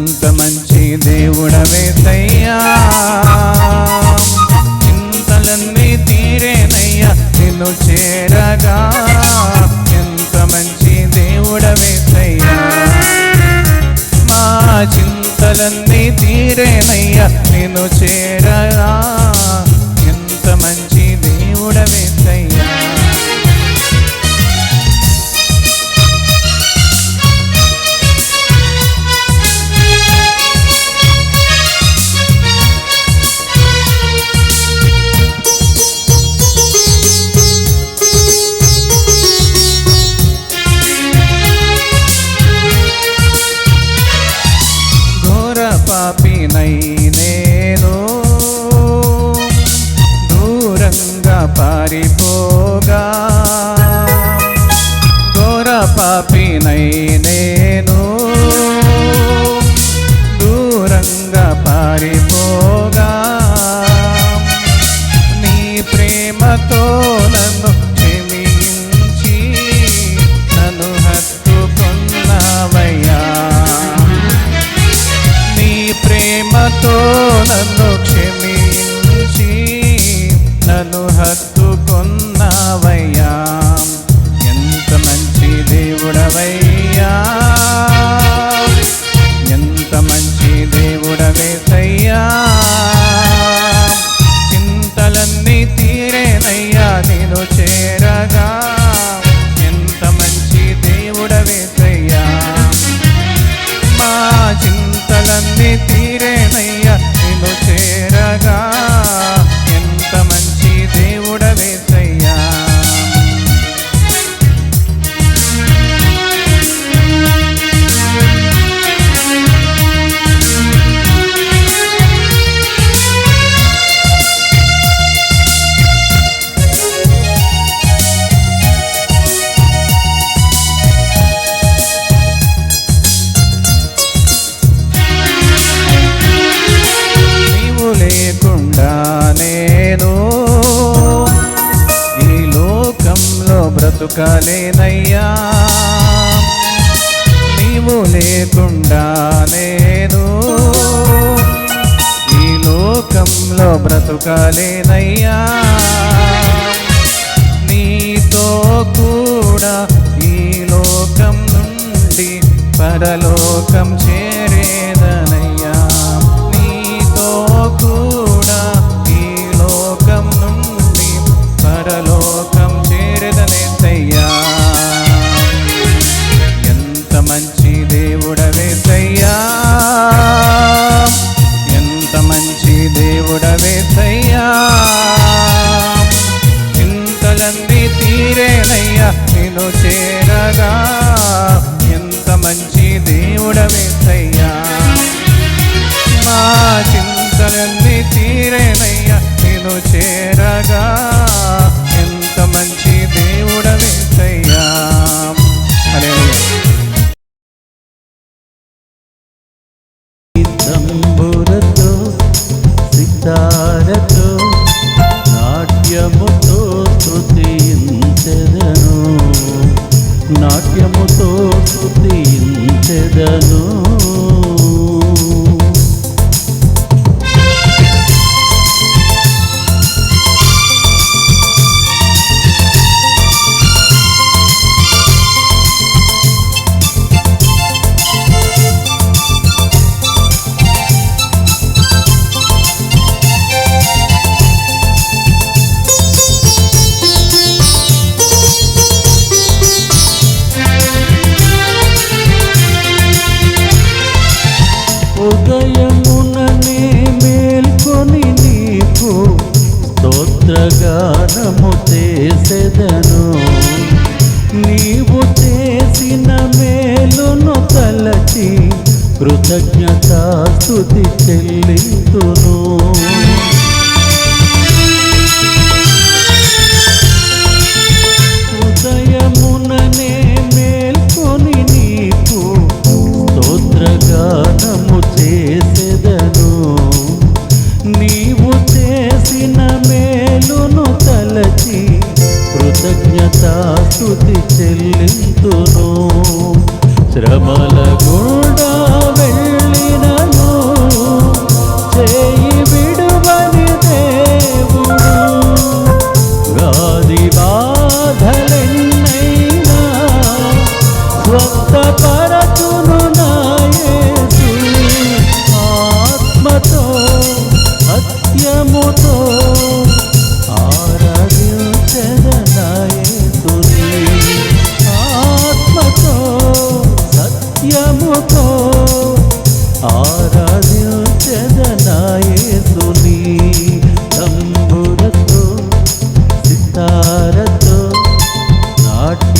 ఎంత మంచి దేవుడవేసయ్యా, చింతలన్నీ తీరేనయ్యా నిన్ను చేరగా. ఎంత మంచి దేవుడవేసయ్యా, మా చింతలన్నీ తీరేనయ్యా నిన్ను చేరగా. ఎంత మంచి దేవుడవేసయ్యా. పాపినై నేను దూరంగా పారిపోగా, ఘోర పాపినై నేను దూరంగా పారిపోగా, నీ ప్రేమతో నన్ను క్షమించి నన్ను హత్తుకున్నావయ్యా. ప్రేమతో నన్ను క్షమించి నన్ను హత్తుకున్నావయ్యా. ఎంత మంచి దేవుడవయ్యా, ఎంత మంచి దేవుడవేసయ్యా. చింతలన్నీ తీరేనయ్యా నేను చేరగా. ఎంత మంచి దేవుడవేసయ్యా, మా చింతలన్నీ తీరేనయ్యా నిన్ను చేరగా. ఎంత మంచి దేవుడవేసయ్యా. లేకుండా నేను ఈ లోకంలో బ్రతుకలేనయ్యా. నీవు లేకుండా నేను ఈ లోకంలో బ్రతుకలేనయ్యా. నీతో కూడా ఈ లోకం నుండి పరలోకం చేరేదనయ్యా. కూడా ఈ లోకం నుండి పరలోకం చేరదనేసయ్యా. ఎంత మంచి దేవుడవేసయ్యా, ఎంత మంచి దేవుడవేసయ్యా. చింతలన్నీ తీరేనయ్యా నిన్ను చేరగా. ఎంత మంచి దేవుడవేసయ్యా, మా చింతలన్నీ తీరేనయ్యా నిన్ను చేరగా. ఎంత మంచి దేవుడవేసయ్యా. తంబురతో సితారతో నాట్యముతో స్తుతించెదను, నాట్యముతో స్తుతించెదను. ఉదయముననే మేల్కొని నీకు స్తోత్రగానము చేసెదను. నీవు చేసిన మేలును తలచి కృతజ్ఞతాస్తుతి చెల్లింతును. ఉదయముననే మేల్కొని నీకు స్తోత్రగానము చేసెదను. నీవు చేసిన మేలును తలచి కృతజ్ఞతాస్తుతి చెల్లింతును. శ్రమల గుండా వెళ్ళిన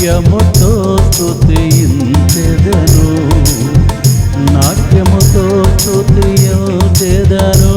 నాట్యముతో స్తుతించెదను, నాట్యముతో స్తుతించెదను.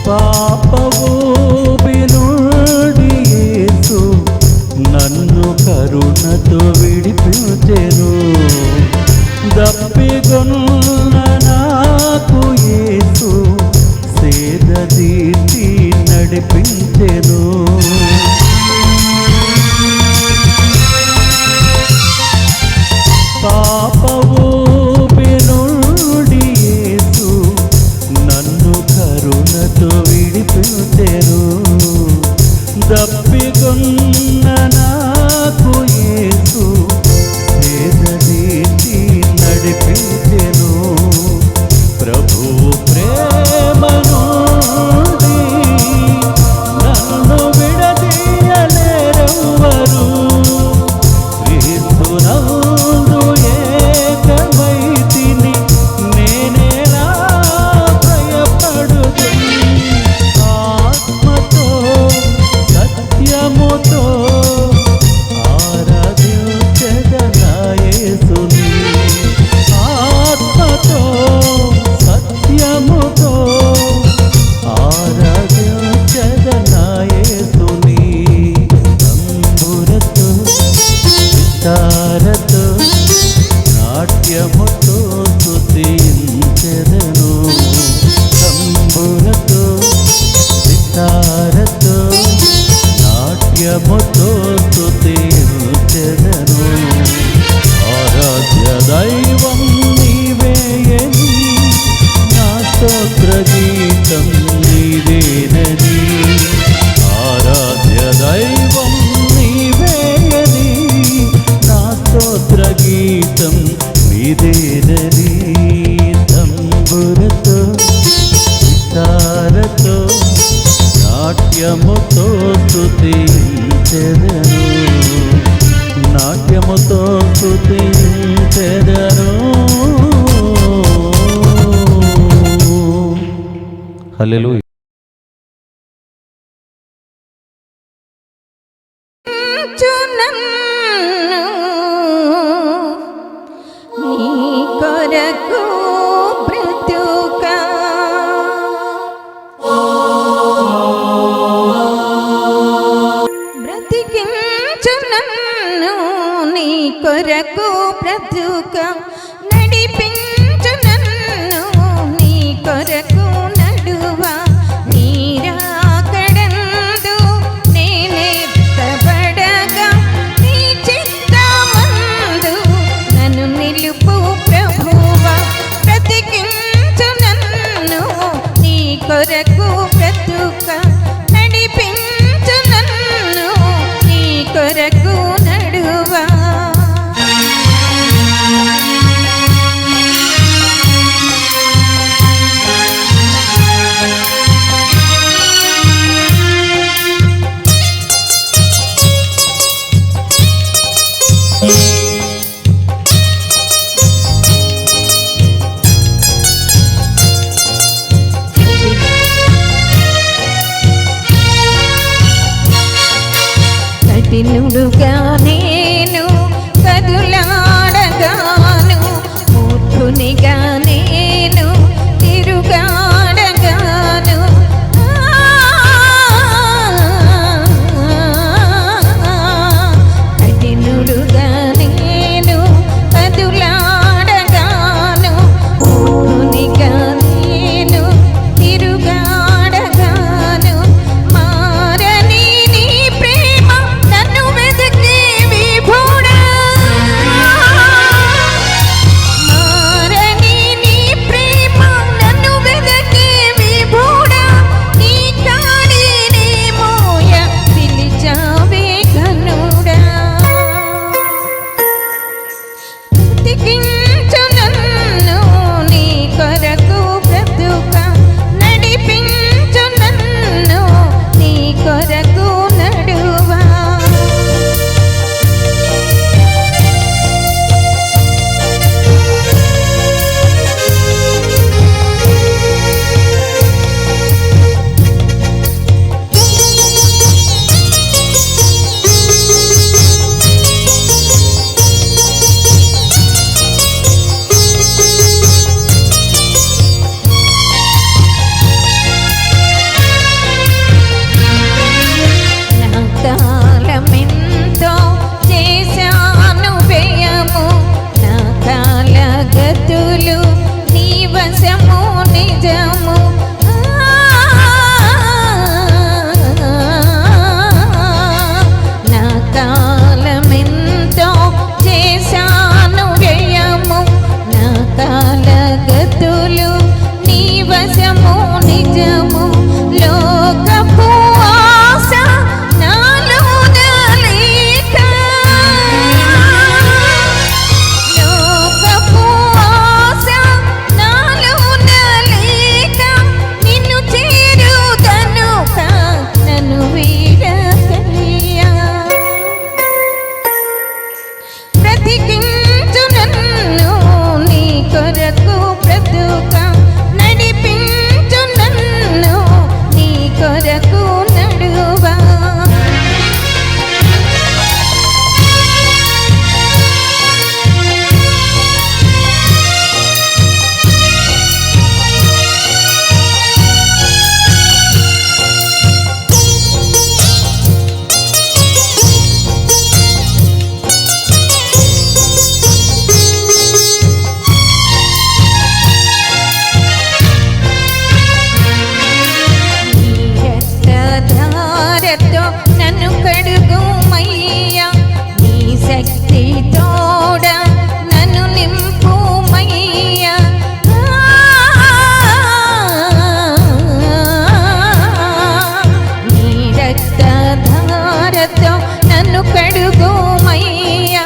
పాపవూబి నుండి యేసు నన్ను కరుణతో విడిపించెను, దప్పిగొన్న నాకు యేసు సేద తీర్చి నడిపించెను. పాపవూబి నుండి యేసు నన్ను కరుణతో విడిపించెను, దప్పిగొన్న నాకు యేసు సేద తీర్చి నడిపించెను. ప్రభు ప్రేమ నుండి నన్ను విడదీయలేరెవ్వరు, క్రీస్తునందు ఏకమైతిని నేనేలా భయపడుతుని. ఆత్మతో సత్యముతో ఆరాధించెదను యేసుని, ఆత్మతో సత్యముతో ఆరాధించెదను యేసుని. తంబురతో సితారతో నాట్యముతో స్తుతించెదను, తంబురతో సితారతో నాట్యముతో స్తుతించెదను. ఆరాధ్య దైవం నీవేయని, నా స్తోత్ర గీతం నీవేనని. ఆరాధ్య దైవం నీవేయని, నా స్తోత్ర గీతం నీదేనని. తంబురతో సితారతో నాట్యముతో స్తుతించెదను, నాట్యముతో స్తుతించెదను. హల్లెలూయా. నన్ను నీ కొరకు బ్రతుకా, బ్రతికించు నన్ను నీ కొరకు బ్రతుకా, నడిపించు నన్ను నీ కొరకు నడువా. నీరాకడందు నేనెత్తబడగా, నీ చిత్తమందు నన్ను నిలుపు ప్రభువా. బ్రతికించు నన్ను నీ కొరకు బ్రతుకా, నడిపించు నన్ను నీ కొరకు నడువా. కఠినుడుగా నేను కదులాడగాను, మూర్ఖునిగా నేను తిరుగాడగాను. కఠినుడుగా నేను కదులాడగాను, మూర్ఖునిగా నేను తిరుగాడగాను. మారని నీ ప్రేమ నన్ను వెతికి విభుడా, మారని నన్ను కడుగుమయ్యా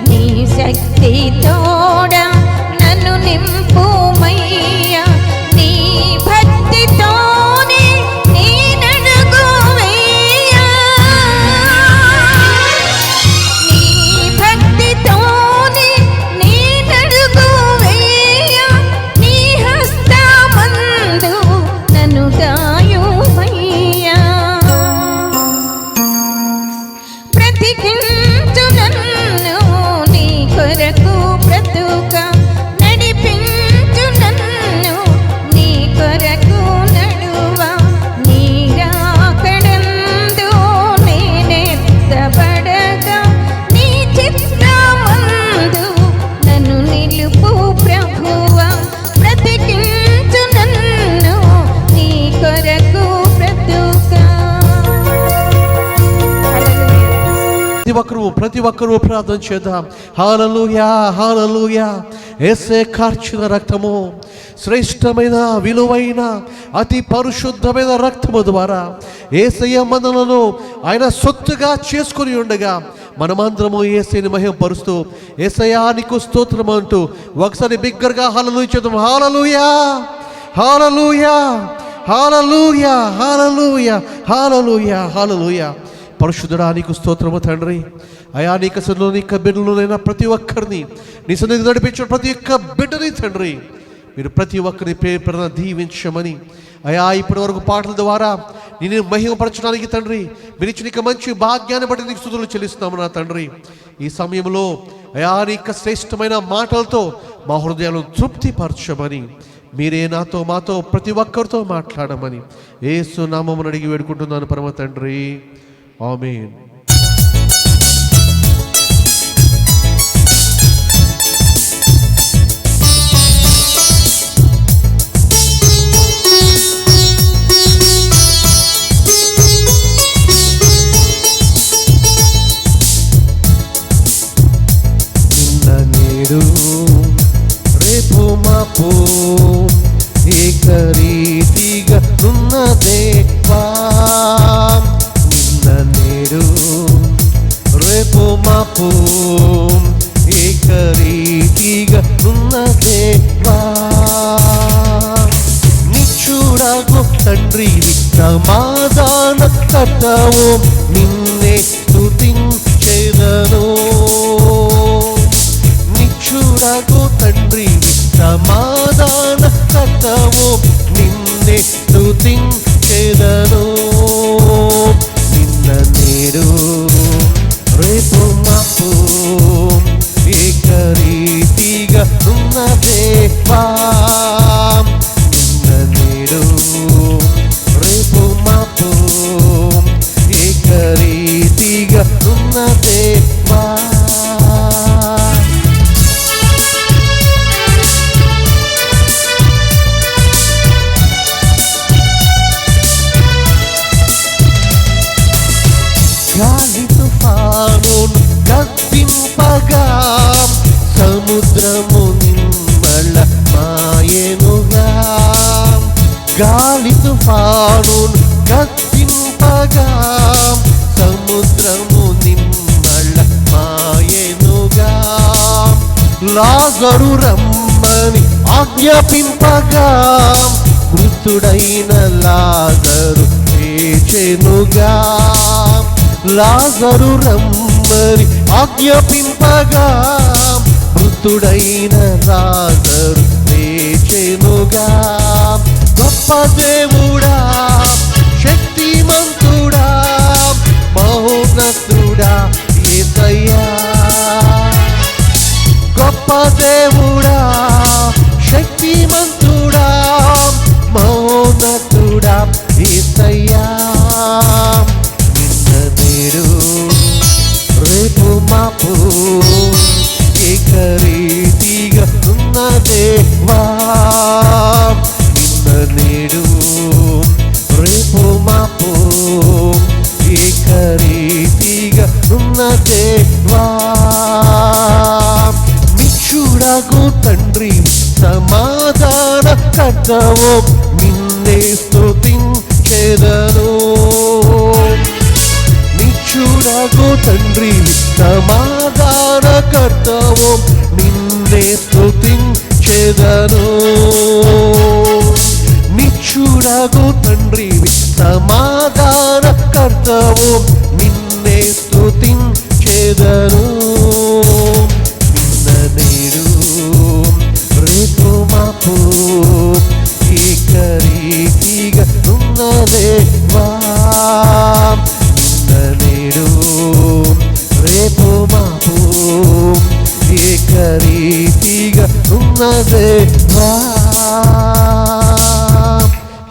నీ శక్తి తోడా నన్ను నింపుమయ్యా నీ భక్తితోనే నీ నడుగుమయ్యా నీ భక్తితోనే నీ నడుగుమయ్యా నీ హస్తమందు నన్ను గాయుమయ్యా బ్రతికించు నన్ను నీ కొరకు బ్రతుక నడిపించు నన్ను నీ కొరకు నడువ నీ రాకడందు నేనెత్తబడగా నీ చిత్తమందు నన్ను నిలుపు ప్రభువా బ్రతికించు నన్ను నీ కొరకు బ్రతుక. ప్రతి ఒక్కరూ ప్రార్థన చేద్దాం. హల్లెలూయా హల్లెలూయా. యేసే కార్చిన రక్తము శ్రేష్టమైన విలువైన అతి పరిశుద్ధమైన రక్తము ద్వారా యేసయ్య మనలను ఆయన సొత్తుగా చేసుకుని ఉండగా మనమందరము యేసయ్యని మహిమపరుస్తూ యేసయ్యా నీకు స్తోత్రం అంటూ ఒకసారి బిగ్గరగా హల్లెలూయా చేద్దాం. హల్లెలూయా హల్లెలూయా హల్లెలూయా హల్లెలూయా హల్లెలూయా హల్లెలూయా. పరిశుద్ధుడా నీకు స్తోత్రము తండ్రి. అయా నీ కసలో నీ బిడ్డలోనైనా ప్రతి ఒక్కరిని నీ సన్నిధి నడిపించిన ప్రతి ఒక్క బిడ్డని తండ్రి మీరు ప్రతి ఒక్కరిని ప్రేరణ దీవించమని అయా ఇప్పటి వరకు పాటల ద్వారా నేను మహిమపరచడానికి తండ్రి మీరు ఇచ్చిన నీకు మంచి భాగ్యాన్ని బట్టి నీకు స్తుతులు చెల్లిస్తున్నాము నా తండ్రి. ఈ సమయంలో అయా నీకు శ్రేష్టమైన మాటలతో మా హృదయాలను తృప్తిపరచమని మీరే నాతో మాతో ప్రతి ఒక్కరితో మాట్లాడమని యేసు నామమున అడిగి వేడుకుంటున్నాను పరమ తండ్రి. ఆమేన్. నిన్న నేడు రేపు మాపు ఏకరీతిగా ఉన్న దేవా నేడు రేపు మాపు ఏకరీతిగా ఉన్న దేవా నిచ్చుడగు తండ్రి సమాధాన కర్తవు నిన్నే స్తుతించెదను. నిచ్చుడగు తండ్రి సమాధాన కర్తవు నిన్నే స్తుతించెదను. నేడు రేపు మాపు ఏకరీతిగా ఉన్న దేవా నేడు రేపు మాపు ఏకరీతిగా ఉన్న దేవా. గాలి తుఫానును గద్దింపగా సముద్రము నిమ్మల మాయెనుగా. గాలి తుఫానును గద్దింపగా సముద్రము నిమ్మల మాయెనుగా. లాజరు రమ్మని ఆజ్ఞాపింపగా మృతుడైన లాజరు లేచెనుగా. లాజరు రమ్మని ఆజ్ఞాపింపగా మృతుడైన లాజరు లేచెనుగా. గొప్ప దేవుడా శక్తిమంతుడా మహోన్నతుడా యేసయ్యా. గొప్ప దేవుడా శక్తిమంతుడా మహోన్నతుడా యేసయ్యా. నేడు రేపు మాపు ఏకరీతిగా ఉన్న దేవా నేడు రేపు మాపు ఏకరీతిగా ఉన్న దేవా. మిచ్చుడగు తండ్రి సమాధాన కర్తవు నిన్నే స్తుతించెదను. నిచ్చుడగు నిత్యుడగు తండ్రి సమాధానకర్తవు నిన్నే స్తుతించెదను. నిత్యుడగు తండ్రి సమాధానకర్తవు నిన్నే స్తుతించెదను. నిన్న నేడు రేపు మాపు ఏకరీతిగా ఉన్న దేవా. నిన్న నేడు రేపు మాపు ఏకరీతిగా ఉన్న దేవా.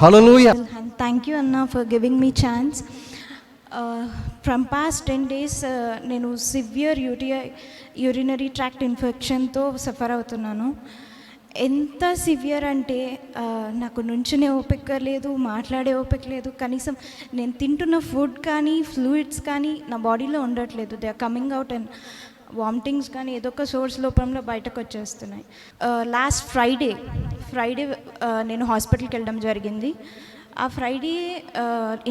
హల్లెలూయా. And thank you Anna for giving me chance. From past 10 days నేను సివియర్ యూరినరీ ట్రాక్ట్ ఇన్ఫెక్షన్తో సఫర్ అవుతున్నాను. ఎంత సివియర్ అంటే నాకు నుంచునే ఓపిక లేదు, మాట్లాడే ఓపిక లేదు. కనీసం నేను తింటున్న ఫుడ్ కానీ ఫ్లూయిడ్స్ కానీ నా బాడీలో ఉండట్లేదు. They are coming out and vomitings కానీ ఏదో ఒక సోర్స్ లోపంలో బయటకు వచ్చేస్తున్నాయి. లాస్ట్ ఫ్రైడే నేను హాస్పిటల్కి వెళ్ళడం జరిగింది. ఆ ఫ్రైడే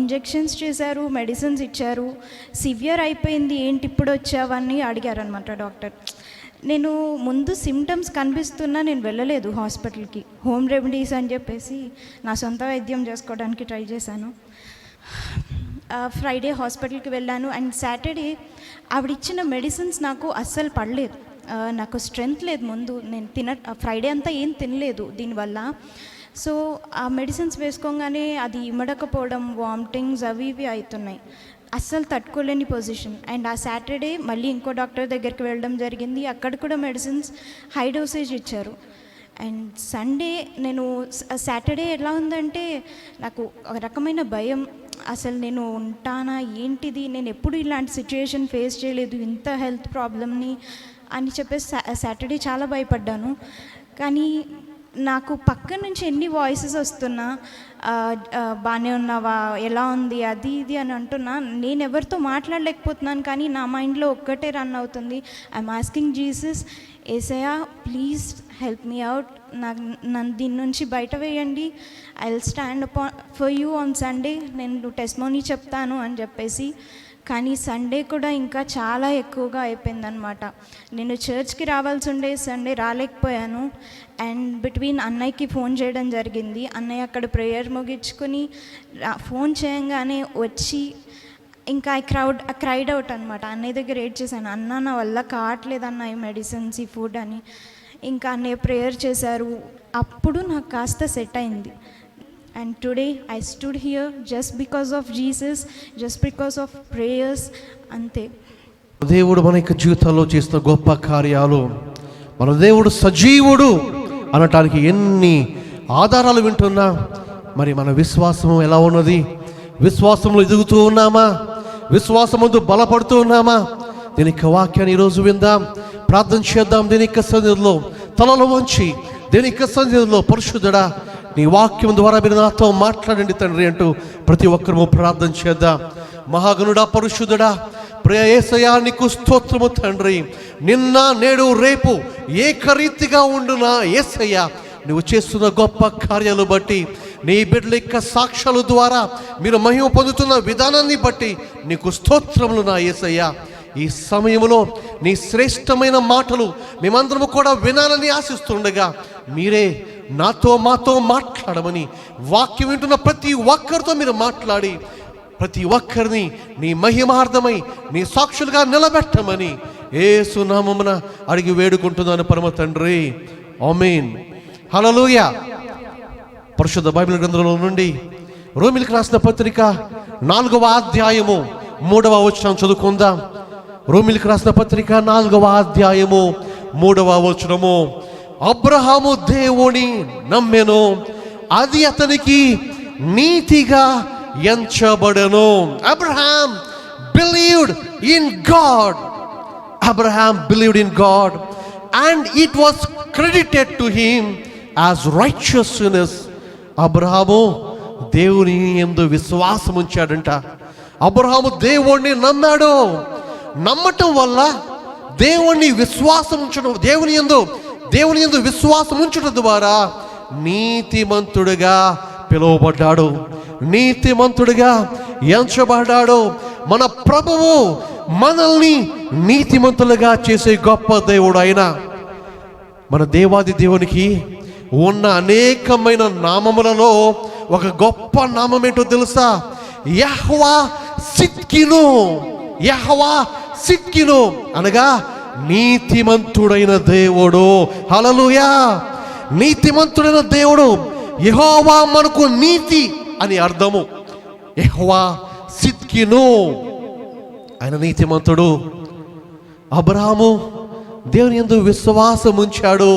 ఇంజెక్షన్స్ చేశారు, మెడిసిన్స్ ఇచ్చారు. సివియర్ అయిపోయింది, ఏంటి ఇప్పుడు వచ్చావని అడిగారు అనమాట డాక్టర్. నేను ముందు సిమ్టమ్స్ కనిపిస్తున్నా నేను వెళ్ళలేదు హాస్పిటల్కి. హోమ్ రెమెడీస్ అని చెప్పేసి నా సొంత వైద్యం చేసుకోవడానికి ట్రై చేశాను. ఫ్రైడే హాస్పిటల్కి వెళ్ళాను అండ్ సాటర్డే ఆవిడ ఇచ్చిన మెడిసిన్స్ నాకు అస్సలు పడలేదు. నాకు స్ట్రెంగ్త్ లేదు. ముందు నేను ఫ్రైడే అంతా ఏం తినలేదు దీనివల్ల. సో ఆ మెడిసిన్స్ వేసుకోగానే అది ఇమ్మడకపోవడం, వామిటింగ్స్ అవి ఇవి అవుతున్నాయి. అస్సలు తట్టుకోలేని పొజిషన్. అండ్ ఆ సాటర్డే మళ్ళీ ఇంకో డాక్టర్ దగ్గరికి వెళ్ళడం జరిగింది. అక్కడ కూడా మెడిసిన్స్ హై డోసేజ్ ఇచ్చారు. అండ్ సండే నేను సాటర్డే ఎలా ఉందంటే నాకు ఒక రకమైన భయం, అసలు నేను ఉంటానా ఏంటిది, నేను ఎప్పుడు ఇలాంటి సిచ్యుయేషన్ ఫేస్ చేయలేదు, ఇంత హెల్త్ ప్రాబ్లమ్ని అని చెప్పేసి సాటర్డే చాలా భయపడ్డాను. కానీ నాకు పక్క నుంచి ఎన్ని వాయిసెస్ వస్తున్నా, బాగానే ఉన్నావా, ఎలా ఉంది, అది ఇది అని అంటున్నా. నేను ఎవరితో మాట్లాడలేకపోతున్నాను. కానీ నా మైండ్లో ఒక్కటే రన్ అవుతుంది, I'm asking Jesus, Yesayya please help me out, నన్ను దీని నుంచి బయట వేయండి, I will stand up for you on Sunday, నేను టెస్టిమోనీ చెప్తాను అని చెప్పేసి. కానీ సండే కూడా ఇంకా చాలా ఎక్కువగా అయిపోయిందనమాట. నేను చర్చ్కి రావాల్సి ఉండే సండే రాలేకపోయాను. అండ్ బిట్వీన్ అన్నయ్యకి ఫోన్ చేయడం జరిగింది. అన్నయ్య అక్కడ ప్రేయర్ ముగించుకొని ఫోన్ చేయంగానే వచ్చి ఇంకా క్రైడ్ అవుట్ అనమాట. అన్నయ్య దగ్గర ఏడ్ చేశాను, అన్న నా వల్ల కావట్లేదు అన్న ఈ మెడిసిన్స్, ఈ ఫుడ్ అని. ఇంకా అన్నయ్య ప్రేయర్ చేశారు. అప్పుడు నాకు కాస్త సెట్ అయింది. And today I stood here just because of Jesus, just because of prayers. అంతే. దేవుడు మన యొక్క జీవితంలో చేస్తున్న గొప్ప కార్యాలు, మన దేవుడు సజీవుడు అనటానికి ఎన్ని ఆధారాలు వింటున్నా, మరి మన విశ్వాసం ఎలా ఉన్నది? విశ్వాసంలో ఎదుగుతూ ఉన్నామా? విశ్వాసముందు బలపడుతూ ఉన్నామా? దీని యొక్క వాక్యాన్ని ఈరోజు విందాం, ప్రార్థన చేద్దాం. దీని యొక్క సన్నిధిలో తలలో వంచి, దీని యొక్క సన్నిధిలో పరిశుద్ధుడా నీ వాక్యం ద్వారా మీరు నాతో మాట్లాడండి తండ్రి అంటూ ప్రతి ఒక్కరూ ప్రార్థన చేద్దాం. మహాగణుడా, పరిశుద్ధుడా, ప్రియ యేసయ్యా నీకు స్తోత్రము తండ్రి. నిన్న నేడు రేపు ఏకరీతిగా ఉండున యేసయ్యా, నువ్వు చేస్తున్న గొప్ప కార్యాలు బట్టి, నీ బిడ్డల యొక్క సాక్ష్యాల ద్వారా మీరు మహిమ పొందుతున్న విధానాన్ని బట్టి నీకు స్తోత్రములు నా యేసయ్యా. ఈ సమయంలో నీ శ్రేష్టమైన మాటలు మేమందరము కూడా వినాలని ఆశిస్తుండగా మీరే నాతో మాతో మాట్లాడమని, వాక్యం వింటున్న ప్రతి ఒక్కరితో మీరు మాట్లాడి ప్రతి ఒక్కరిని నీ మహిమార్థమై నీ సాక్షులుగా నిలబెట్టమని యేసు నామమున అడిగి వేడుకుంటున్నాను పరమ తండ్రి, ఆమేన్. హల్లెలూయా. పరిశుద్ధ బైబిల్ గ్రంథంలో నుండి రోమీయులకు రాసిన పత్రిక 4వ అధ్యాయము 3వ వచనం చదువుకుందాం. రోమీయులకు రాసిన పత్రిక 4వ అధ్యాయము 3వ వచనము. అబ్రహాము దేవుని నమ్మెను, అది అతనికి నీతిగా ఎంచబడెను. Abraham believed in God. Abraham believed in God and it was credited to him as righteousness. Abraham దేవుని యందు విశ్వాసం ఉంచాడంట. అబ్రహాము దేవుణ్ణి నమ్మాడు. నమ్మటం వల్ల దేవుణ్ణి విశ్వాసం ఉంచడం, దేవుని యందు విశ్వాసం ఉంచడం ద్వారా నీతిమంతుడిగా పిలువబడ్డాడు, నీతిమంతుడిగా ఎంచబడ్డాడు. మన ప్రభువు మనల్ని నీతిమంతులుగా చేసే గొప్ప దేవుడు ఆయన. మన దేవాది దేవునికి ఉన్న అనేకమైన నామములలో ఒక గొప్ప నామం ఏంటో తెలుసా? యెహోవా సిద్కిను. యెహోవా సిద్కిను అనగా నీతిమంతుడైన దేవుడు. హల్లెలూయా! నీతిమంతుడైన దేవుడు. యెహోవా మనకు నీతి అని అర్థము. యెహోవా సిద్కిను, ఆయన నీతిమంతుడు. అబ్రహాము దేవుని యందు విశ్వాసం ఉంచాడు,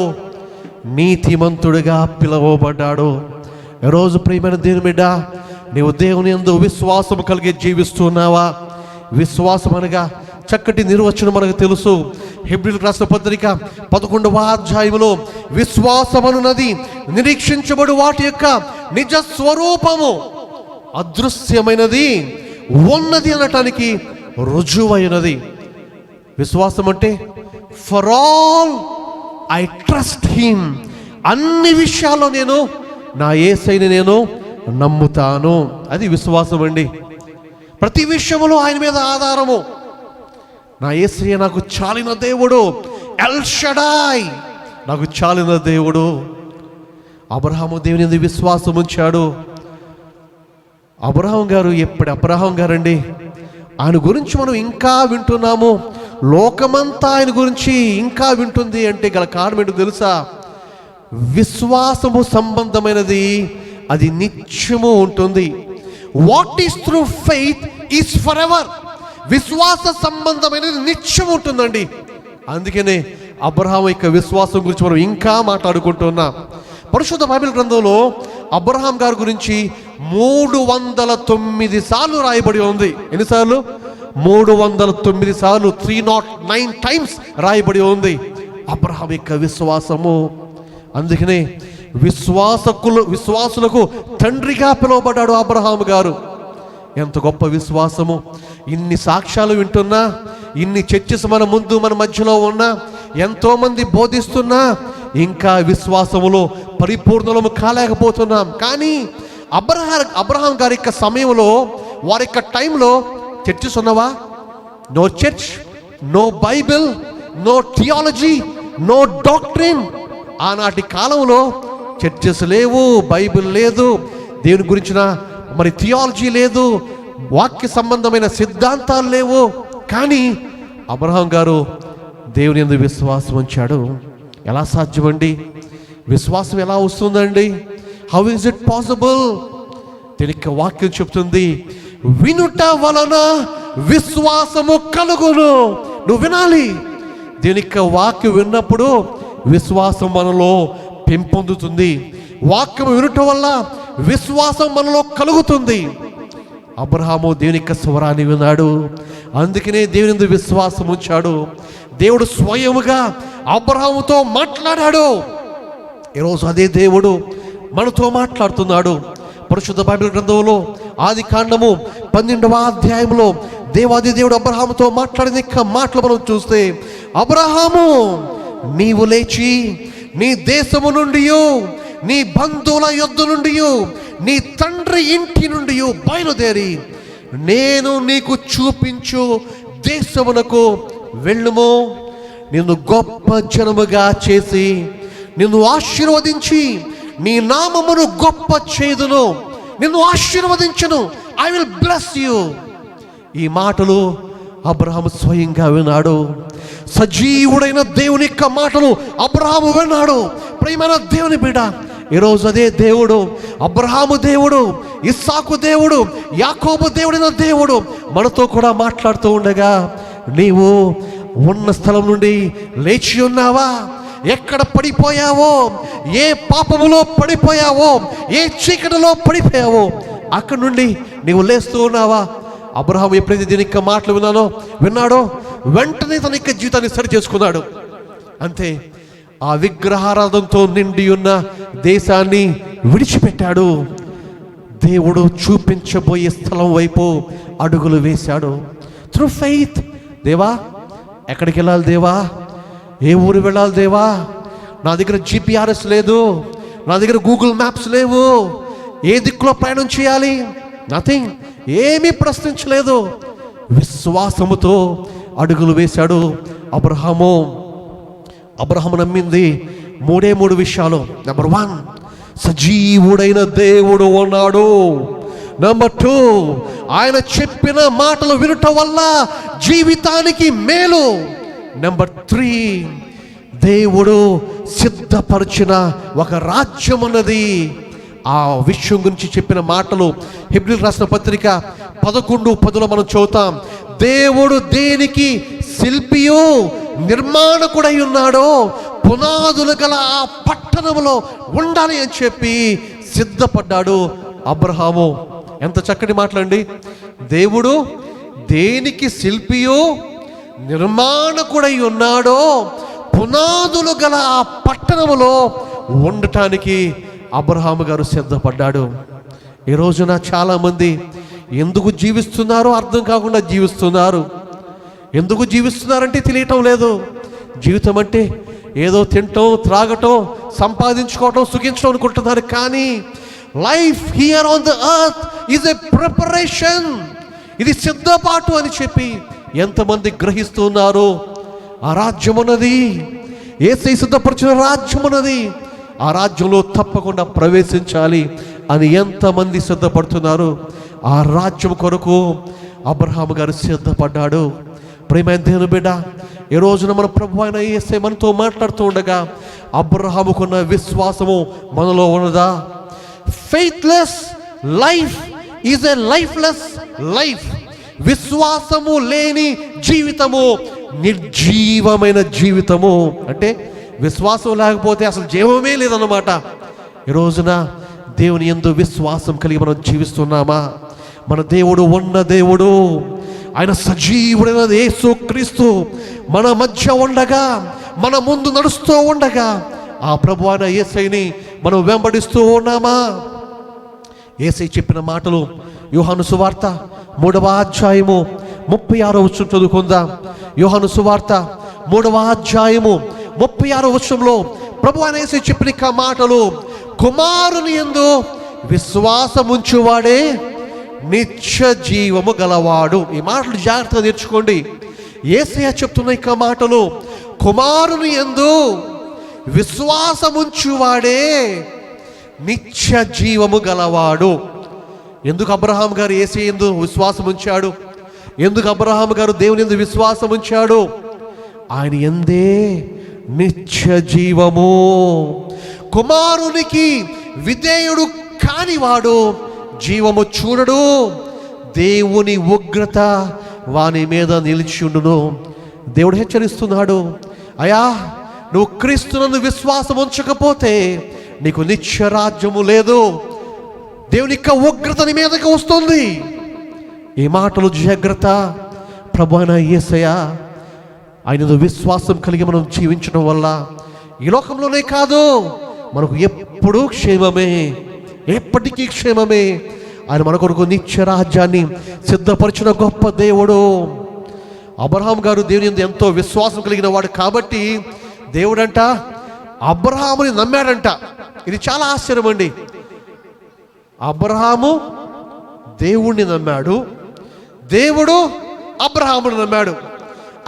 నీతిమంతుడిగా పిలువబడ్డాడు. ఈరోజు ప్రియమైన దేవుని బిడ్డ, నీవు దేవుని యందు విశ్వాసం కలిగి జీవిస్తున్నావా? విశ్వాసం అనగా చక్కటి నిర్వచనం మనకు తెలుసు. హెబ్రీయులకు రాసిన పత్రిక 11వ అధ్యాయంలో విశ్వాసమనున్నది నిరీక్షించబడు వాటి యొక్క నిజ స్వరూపము, అదృశ్యమైనది ఉన్నది అనటానికి రుజువైనది. విశ్వాసం అంటే for all I trust him. అన్ని విషయాల్లో నేను నా యేసయ్యని నేను నమ్ముతాను. అది విశ్వాసం అండి. ప్రతి విషయంలో ఆయన మీద ఆధారము. నా యేసయ్య నాకు చాలిన దేవుడు, ఎల్ షడాయ్ నాకు చాలిన దేవుడు. అబ్రహాము దేవుని యందు విశ్వాసం ఉంచాడు. అబ్రహాం గారు ఎప్పుడు అబ్రహాం గారండి, ఆయన గురించి మనం ఇంకా వింటున్నాము. లోకమంతా ఆయన గురించి ఇంకా వింటుంది అంటే గల కారణం ఏంటో తెలుసా? విశ్వాసము సంబంధమైనది అది నిత్యము ఉంటుంది. What is through faith is for ever. విశ్వాస సంబంధమైనది నిత్యం ఉంటుందండి. అందుకనే అబ్రహాం యొక్క విశ్వాసం గురించి మనం ఇంకా మాట్లాడుకుంటున్నాం. పరిశుద్ధ బైబిల్ గ్రంథంలో అబ్రహాం గారి గురించి 309 సార్లు రాయబడి ఉంది. ఎన్నిసార్లు? 309 సార్లు, 309 టైమ్స్ రాయబడి ఉంది అబ్రహాం యొక్క విశ్వాసము. అందుకనే విశ్వాసులకు తండ్రిగా పిలువబడ్డాడు అబ్రహాం గారు. ఎంత గొప్ప విశ్వాసము! ఇన్ని సాక్ష్యాలు వింటున్నా, ఇన్ని చర్చస్ మన ముందు మన మధ్యలో ఉన్నా, ఎంతోమంది బోధిస్తున్నా ఇంకా విశ్వాసములో పరిపూర్ణము కాలేకపోతున్నాం. కానీ అబ్రహాం గారి యొక్క సమయంలో, వారి యొక్క టైంలో చర్చస్ ఉన్నవా? No church, no Bible, no theology, no doctrine. ఆనాటి కాలంలో చర్చస్ లేవు, బైబిల్ లేదు, దేవుని గురించిన మరి థియాలజీ లేదు, వాక్య సంబంధమైన సిద్ధాంతాలు లేవు. కానీ అబ్రహాం గారు దేవుని యందు విశ్వాసం ఉంచాడు. ఎలా సాధ్యమండి? విశ్వాసం ఎలా వస్తుందండి? How is it possible? దీనికి వాక్యం చెప్తుంది, వినుట వలన విశ్వాసము కలుగును. నువ్వు వినాలి. దీనికి వాక్యం విన్నప్పుడు విశ్వాసం మనలో పెంపొందుతుంది. వాక్యం వినుట వల్ల విశ్వాసం మనలో కలుగుతుంది. అబ్రహాము దేవుని యొక్క స్వరాన్ని విన్నాడు, అందుకనే దేవుని యందు విశ్వాసం ఉంచాడు. దేవుడు స్వయముగా అబ్రహాముతో మాట్లాడాడు. ఈరోజు అదే దేవుడు మనతో మాట్లాడుతున్నాడు. పరిశుద్ధ బైబిల్ గ్రంథంలో ఆది కాండము 12వ అధ్యాయంలో దేవాది దేవుడు అబ్రహాముతో మాట్లాడిన మాటలు మనం చూస్తే, అబ్రహాము నీవు లేచి నీ దేశము నుండి, నీ బంధువుల యొద్ద నుండి, నీ తండ్రి ఇంటి నుండి బయలుదేరి నేను నీకు చూపించు దేశమునకు వెళ్ళుము. నిన్ను గొప్ప జనముగా చేసి నిన్ను ఆశీర్వదించి నీ నామమును గొప్ప చేదును. నిన్ను ఆశీర్వదించును. I will bless you. ఈ మాటలు అబ్రహాము స్వయంగా విన్నాడు. సజీవుడైన దేవుని యొక్క మాటలు అబ్రహాము విన్నాడు. ప్రియమైన దేవుని బిడ్డ, ఈరోజు అదే దేవుడు, అబ్రహాము దేవుడు, ఇస్సాకు దేవుడు, యాకోబు దేవుడైన దేవుడు మనతో కూడా మాట్లాడుతూ ఉండగా, నీవు ఉన్న స్థలం నుండి లేచి ఉన్నావా? ఎక్కడ పడిపోయావో, ఏ పాపములో పడిపోయావో, ఏ చీకటిలో పడిపోయావో అక్కడి నుండి నీవు లేస్తూ ఉన్నావా? అబ్రహాము ఎప్పుడైతే దీని యొక్క మాటలు విన్నాడో వెంటనే తన యొక్క జీవితాన్ని సరి చేసుకున్నాడు. అంతే, ఆ విగ్రహారాధనతో నిండి ఉన్న దేశాన్ని విడిచిపెట్టాడు. దేవుడు చూపించబోయే స్థలం వైపు అడుగులు వేశాడు. Through faith. దేవా, ఎక్కడికి వెళ్ళాలి దేవా? ఏ ఊరు వెళ్ళాలి దేవా? నా దగ్గర GPS లేదు, నా దగ్గర గూగుల్ మ్యాప్స్ లేవు. ఏ దిక్కులో ప్రయాణం చేయాలి? నథింగ్. ఏమీ ప్రశ్నించలేదు. విశ్వాసముతో అడుగులు వేశాడు అబ్రహాము. అబ్రహాము నమ్మింది 3 విషయాలు. నెంబర్ 1, సజీవుడైన దేవుడు ఉన్నాడు. నెంబర్ 2, ఆయన చెప్పిన మాటలు వినటం వల్ల జీవితానికి మేలు. నెంబర్ 3, దేవుడు సిద్ధపరిచిన ఒక రాజ్యం ఉన్నది. ఆ విషయం గురించి చెప్పిన మాటలు హెబ్రీయులకు రాసిన పత్రిక 11:10 మనం చదువుతాం. దేవుడు దేనికి శిల్పియో నిర్మాణకుడై ఉన్నాడో పునాదులు గల ఆ పట్టణంలో ఉండాలి అని చెప్పి సిద్ధపడ్డాడు అబ్రహాము. ఎంత చక్కటి మాటలండి. దేవుడు దేనికి శిల్పియో నిర్మాణకుడై ఉన్నాడో పునాదులు గల ఆ పట్టణంలో ఉండటానికి అబ్రహాము గారు సిద్ధపడ్డాడు. ఈ రోజున చాలామంది ఎందుకు జీవిస్తున్నారో అర్థం కాకుండా జీవిస్తున్నారు. ఎందుకు జీవిస్తున్నారంటే తెలియటం లేదు. జీవితం అంటే ఏదో తినటం, త్రాగటం, సంపాదించుకోవటం, సుఖించడం అనుకుంటున్నారు. కానీ life here on the earth is a preparation. ఇది సిద్ధపాటు అని చెప్పి ఎంతమంది గ్రహిస్తున్నారు. ఆ రాజ్యం ఉన్నది, యేసయ్య సిద్ధపరిచిన రాజ్యం ఉన్నది. ఆ రాజ్యంలో తప్పకుండా ప్రవేశించాలి అని ఎంతమంది సిద్ధపడుతున్నారు. ఆ రాజ్యం కొరకు అబ్రహాము గారు సిద్ధపడ్డాడు. ప్రియమైన దేవుని బిడ్డ, ఈ రోజున మన ప్రభు అయిన యేసయ్య మనతో మాట్లాడుతూ ఉండగా అబ్రహాముకున్న విశ్వాసము మనలో ఉన్నదా? Faithless life is a lifeless life. విశ్వాసము లేని జీవితము నిర్జీవమైన జీవితము. అంటే విశ్వాసం లేకపోతే అసలు జీవమే లేదన్నమాట. ఈ రోజున దేవుని యందు విశ్వాసం కలిగి మనం జీవిస్తున్నామా? మన దేవుడు ఉన్న దేవుడు, ఆయన సజీవుడైన యేసుక్రీస్తు మన మధ్య ఉండగా, మన ముందు నడుస్తూ ఉండగా ఆ ప్రభు అయిన యేసయ్యని మనం వెంబడిస్తూ ఉన్నామా? యేసయ్య చెప్పిన మాటలు యోహాను సువార్త 3వ అధ్యాయము 36వ వచనం చదువుకుందాం. యోహాను సువార్త 3వ అధ్యాయము 36వ వచనంలో ప్రభు అయిన యేసయ్య చెప్పిన మాటలు, కుమారుని యందు విశ్వాసముంచువాడే నిత్య జీవము గలవాడు. ఈ మాటలు జాగ్రత్తగా నేర్చుకోండి. యేసయ్య చెప్తున్న ఇక మాటలు, కుమారుని యందు విశ్వాసముంచువాడే నిత్య జీవము గలవాడు. ఎందుకు అబ్రహాం గారు యేసయ్య యందు విశ్వాసం ఉంచాడు? ఎందుకు అబ్రహాం గారు దేవుని యందు విశ్వాసం ఉంచాడు? ఆయన యందే నిత్య జీవము. కుమారునికి విధేయుడు కానివాడు జీవము చూడడు, దేవుని ఉగ్రత వాని మీద నిలిచియుండును. దేవుడు హెచ్చరిస్తున్నాడు, అయ్యా నువ్వు క్రీస్తునందు విశ్వాసం ఉంచకపోతే నీకు నిత్య రాజ్యము లేదు, దేవుని యొక్క ఉగ్రత నీ మీదకి వస్తుంది. ఈ మాటలు జాగ్రత్త. ప్రభు అయిన యేసయ్య ఆయన విశ్వాసం కలిగి మనం జీవించడం వల్ల ఈ లోకంలోనే కాదు, మనకు ఎప్పుడూ క్షేమమే, ఎప్పటికీ క్షేమమే. ఆయన మన కొరకు నిత్య రాజ్యాన్ని సిద్ధపరిచిన గొప్ప దేవుడు. అబ్రహాం గారు దేవుని యందు ఎంతో విశ్వాసం కలిగిన వాడు కాబట్టి దేవుడంట అబ్రహాముని నమ్మాడంట. ఇది చాలా ఆశ్చర్యం అండి. అబ్రహాము దేవుణ్ణి నమ్మాడు, దేవుడు అబ్రహాముని నమ్మాడు.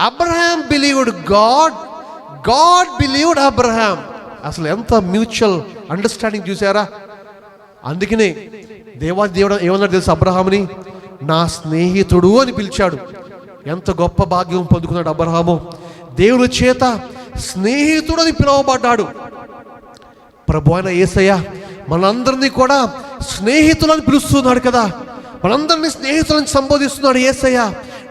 Abraham believed God, God believed Abraham. అసలు ఎంత మ్యూచువల్ అండర్స్టాండింగ్ చూసారా? అందుకనే దేవుడు ఏమన్నాడు తెలుసు? అబ్రహాముని నా స్నేహితుడు అని పిలిచాడు. ఎంత గొప్ప భాగ్యం పొందుకున్నాడు అబ్రహాము. దేవుని చేత స్నేహితుడు అని పిలువబడ్డాడు. ప్రభు అయిన యేసయ్య మనందరినీ కూడా స్నేహితులని పిలుస్తున్నాడు కదా. మనందరినీ స్నేహితులని సంబోధిస్తున్నాడు యేసయ్య.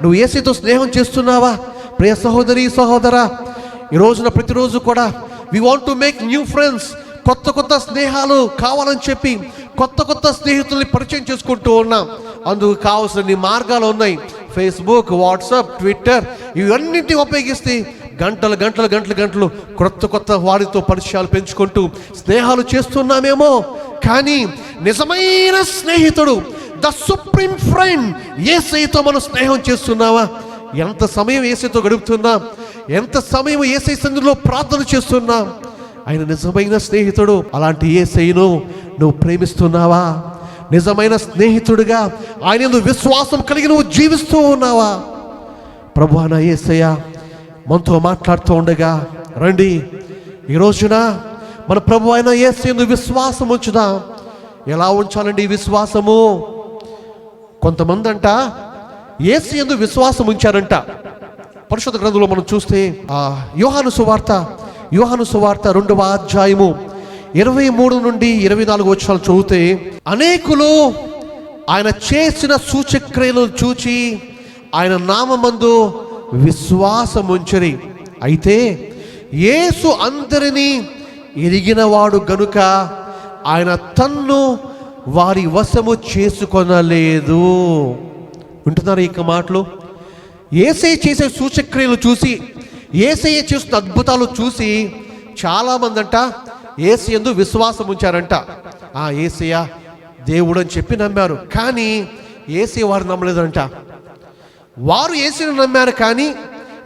నువ్వు యేసయ్యతో స్నేహం చేస్తున్నావా? ప్రియ సహోదరి సహోదరా, ఈ రోజున ప్రతిరోజు కూడా we want to make new friends. కొత్త కొత్త స్నేహాలు కావాలని చెప్పి కొత్త కొత్త స్నేహితుల్ని పరిచయం చేసుకుంటూ ఉన్నాం. అందుకు కావాల్సిన మార్గాలు ఉన్నాయి. ఫేస్బుక్, వాట్సాప్, ట్విట్టర్ ఇవన్నింటినీ ఉపయోగిస్తే గంటలు గంటలు గంటలు గంటలు కొత్త కొత్త వారితో పరిచయాలు పెంచుకుంటూ స్నేహాలు చేస్తున్నామేమో, కానీ నిజమైన స్నేహితుడు, ద సుప్రీం ఫ్రెండ్ యేసయ్యతో మనం స్నేహం చేస్తున్నావా? ఎంత సమయం యేసయ్యతో గడుపుతున్నాం? ఎంత సమయం యేసయ్య సన్నిధిలో ప్రార్థన చేస్తున్నాం? ఆయన నిజమైన స్నేహితుడు. అలాంటి యేసయ్యను నువ్వు ప్రేమిస్తున్నావా? నిజమైన స్నేహితుడిగా ఆయన యందు విశ్వాసం కలిగి నువ్వు జీవిస్తూ ఉన్నావా? ప్రభువైన యేసయ్య మనతో మాట్లాడుతూ ఉండగా, రండి ఈ రోజున మన ప్రభు అయిన యేసు యందు విశ్వాసం ఉంచుదాం. ఎలా ఉంచాలండి ఈ విశ్వాసము? కొంతమంది అంట యేసు యందు విశ్వాసం ఉంచారంట. పరిశుద్ధ గ్రంథంలో మనం చూస్తే యోహాను సువార్త 2వ అధ్యాయము 23 నుండి 24 వచనాలు చదివితే, అనేకులు ఆయన చేసిన సూచక్రియలను చూచి ఆయన నామమందు విశ్వాసం ఉంచరి. అయితే యేసు అందరినీ ఎరిగినవాడు గనుక ఆయన తన్ను వారి వశము చేసుకొనలేదు. వింటున్నారు ఇక మాటలు? యేసయ్య చేసే సూచక్రియలు చూసి, యేసయ్య చేస్తున్న అద్భుతాలు చూసి చాలామంది అంట యేసు యందు విశ్వాసం ఉంచారంట. యేసయ్య దేవుడు అని చెప్పి నమ్మారు, కానీ యేసయ్య వారు నమ్మలేదంట. వారు యేసుని నమ్మారు, కానీ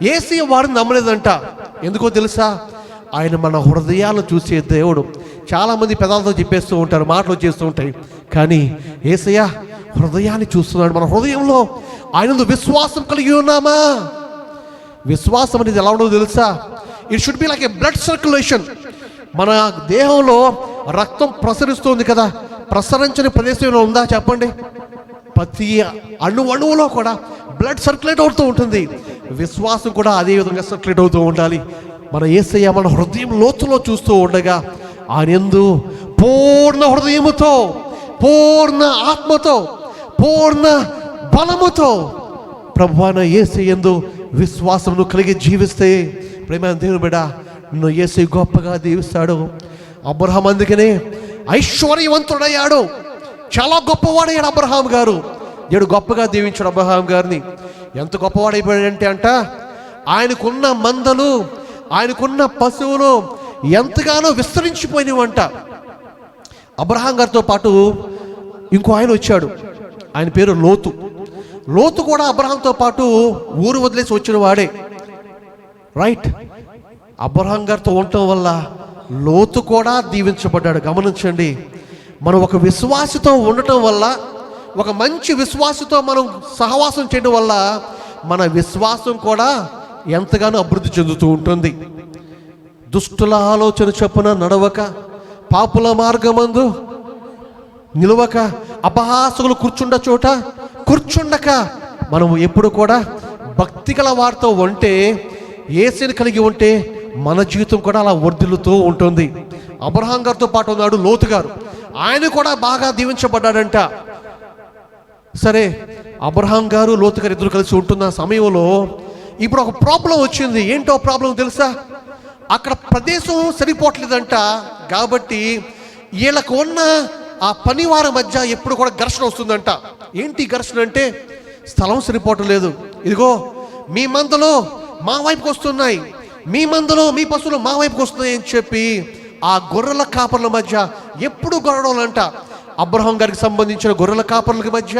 యేసయ్య వారు నమ్మలేదంట. ఎందుకో తెలుసా? ఆయన మన హృదయాలను చూసే దేవుడు. చాలామంది పెదాలతో చెప్పేస్తూ ఉంటారు, మాటలు చేస్తూ ఉంటాయి, కానీ యేసయ్య హృదయాన్ని చూస్తున్నాడు. మన హృదయంలో ఆయన విశ్వాసం కలిగి ఉన్నామా? విశ్వాసం అనేది ఎలా ఉండదో తెలుసా? It should be like A blood circulation. మన దేహంలో రక్తం ప్రసరిస్తుంది కదా, ప్రసరించని ప్రదేశంలో ఉందా చెప్పండి? ప్రతి అణువులో కూడా బ్లడ్ సర్క్యులేట్ అవుతూ ఉంటుంది. విశ్వాసం కూడా అదే విధంగా సర్క్యులేట్ అవుతూ ఉండాలి. మన యేసయ్య మన హృదయం లోతులో చూస్తూ ఉండగా ఆయన యందు పూర్ణ హృదయముతో, పూర్ణ ఆత్మతో, పూర్ణ బలముతో ప్రభువైన యేసయ్య యందు విశ్వాసమును కలిగి జీవిస్తే, ప్రేమైన దేవుని బిడ్డ, నిన్ను యేసయ్య గొప్పగా దీవిస్తాడు. అబ్రహాం అందుకనే ఐశ్వర్యవంతుడయ్యాడు, చాలా గొప్పవాడయ్యాడు అబ్రహాం గారు. దేవుడు గొప్పగా దీవించాడు అబ్రహాం గారిని. ఎంత గొప్పవాడైపోయాడంటే అంట, ఆయనకున్న మందలు, ఆయనకున్న పశువులు ఎంతగానో విస్తరించిపోయినవంట. అబ్రహాం గారితో పాటు ఇంకో ఆయన వచ్చాడు, ఆయన పేరు లోతు. లోతు కూడా అబ్రహాంతో పాటు ఊరు వదిలేసి వచ్చిన వాడే, రైట్? అబ్రహాం గారితో ఉండటం వల్ల లోతు కూడా దీవించబడ్డాడు. గమనించండి, మనం ఒక విశ్వాసతో ఉండటం వల్ల, ఒక మంచి విశ్వాసతో మనం సహవాసం చేయడం వల్ల మన విశ్వాసం కూడా ఎంతగానో అభివృద్ధి చెందుతూ ఉంటుంది. దుష్టుల ఆలోచన చొప్పున నడవక, పాపుల మార్గమందు నిలవక, అపహాసకులు కూర్చుండ చోట కూర్చుండక, మనం ఎప్పుడు కూడా భక్తి గల వారితో ఉంటే, యేసుని కలిగి ఉంటే మన జీవితం కూడా అలా వర్ధిల్లుతూ ఉంటుంది. అబ్రహాం గారితో పాటు ఉన్నాడు లోతు గారు, ఆయన కూడా బాగా దీవించబడ్డాడంట. సరే, అబ్రహాం గారు లోతు గారు ఇద్దరు కలిసి ఉంటున్న సమయంలో ఇప్పుడు ఒక ప్రాబ్లం వచ్చింది. ఏంటో ప్రాబ్లం తెలుసా? అక్కడ ప్రదేశం సరిపోవట్లేదంట. కాబట్టి వీళ్ళకు ఉన్న ఆ పనివారి మధ్య ఎప్పుడు కూడా ఘర్షణ వస్తుందంట. ఏంటి ఘర్షణ అంటే, స్థలం సరిపోవటం లేదు, ఇదిగో మీ మందలో మా వైపుకి వస్తున్నాయి, మీ మందలో మీ పశువులు మా వైపుకి వస్తున్నాయి అని చెప్పి ఆ గొర్రెల కాపర్ల మధ్య ఎప్పుడు గొడవలంట. అబ్రహాం గారికి సంబంధించిన గొర్రెల కాపర్లకి మధ్య,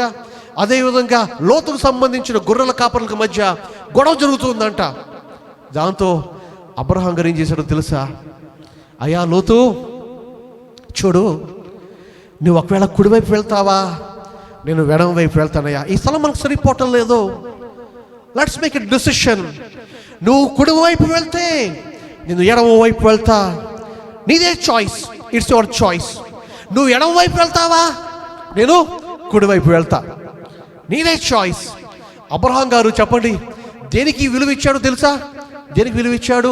అదేవిధంగా లోతుకు సంబంధించిన గొర్రెల కాపర్లకి మధ్య గొడవ జరుగుతుందంట. దాంతో అబ్రహాం గారు ఏం చేశాడో తెలుసా? అయ్యా లోతు, చూడు, నువ్వు ఒకవేళ కుడివైపు వెళ్తావా, నేను ఎడమ వైపు వెళ్తానయ్యా. ఈ స్థలం మనకు సరిపోవటం లేదు, లెట్స్ మేక్ ఎ డిసిషన్. నువ్వు కుడివైపు వెళ్తే నేను ఎడమ వైపు వెళ్తా, నీదే చాయిస్, ఇట్స్ యువర్ చాయిస్. నువ్వు ఎడమ వైపు వెళ్తావా, నేను కుడివైపు వెళ్తా, నీదే చాయిస్. అబ్రహాం గారు చెప్పండి, దేనికి విలువ ఇచ్చాడు తెలుసా? దేనికి విలువ ఇచ్చాడు?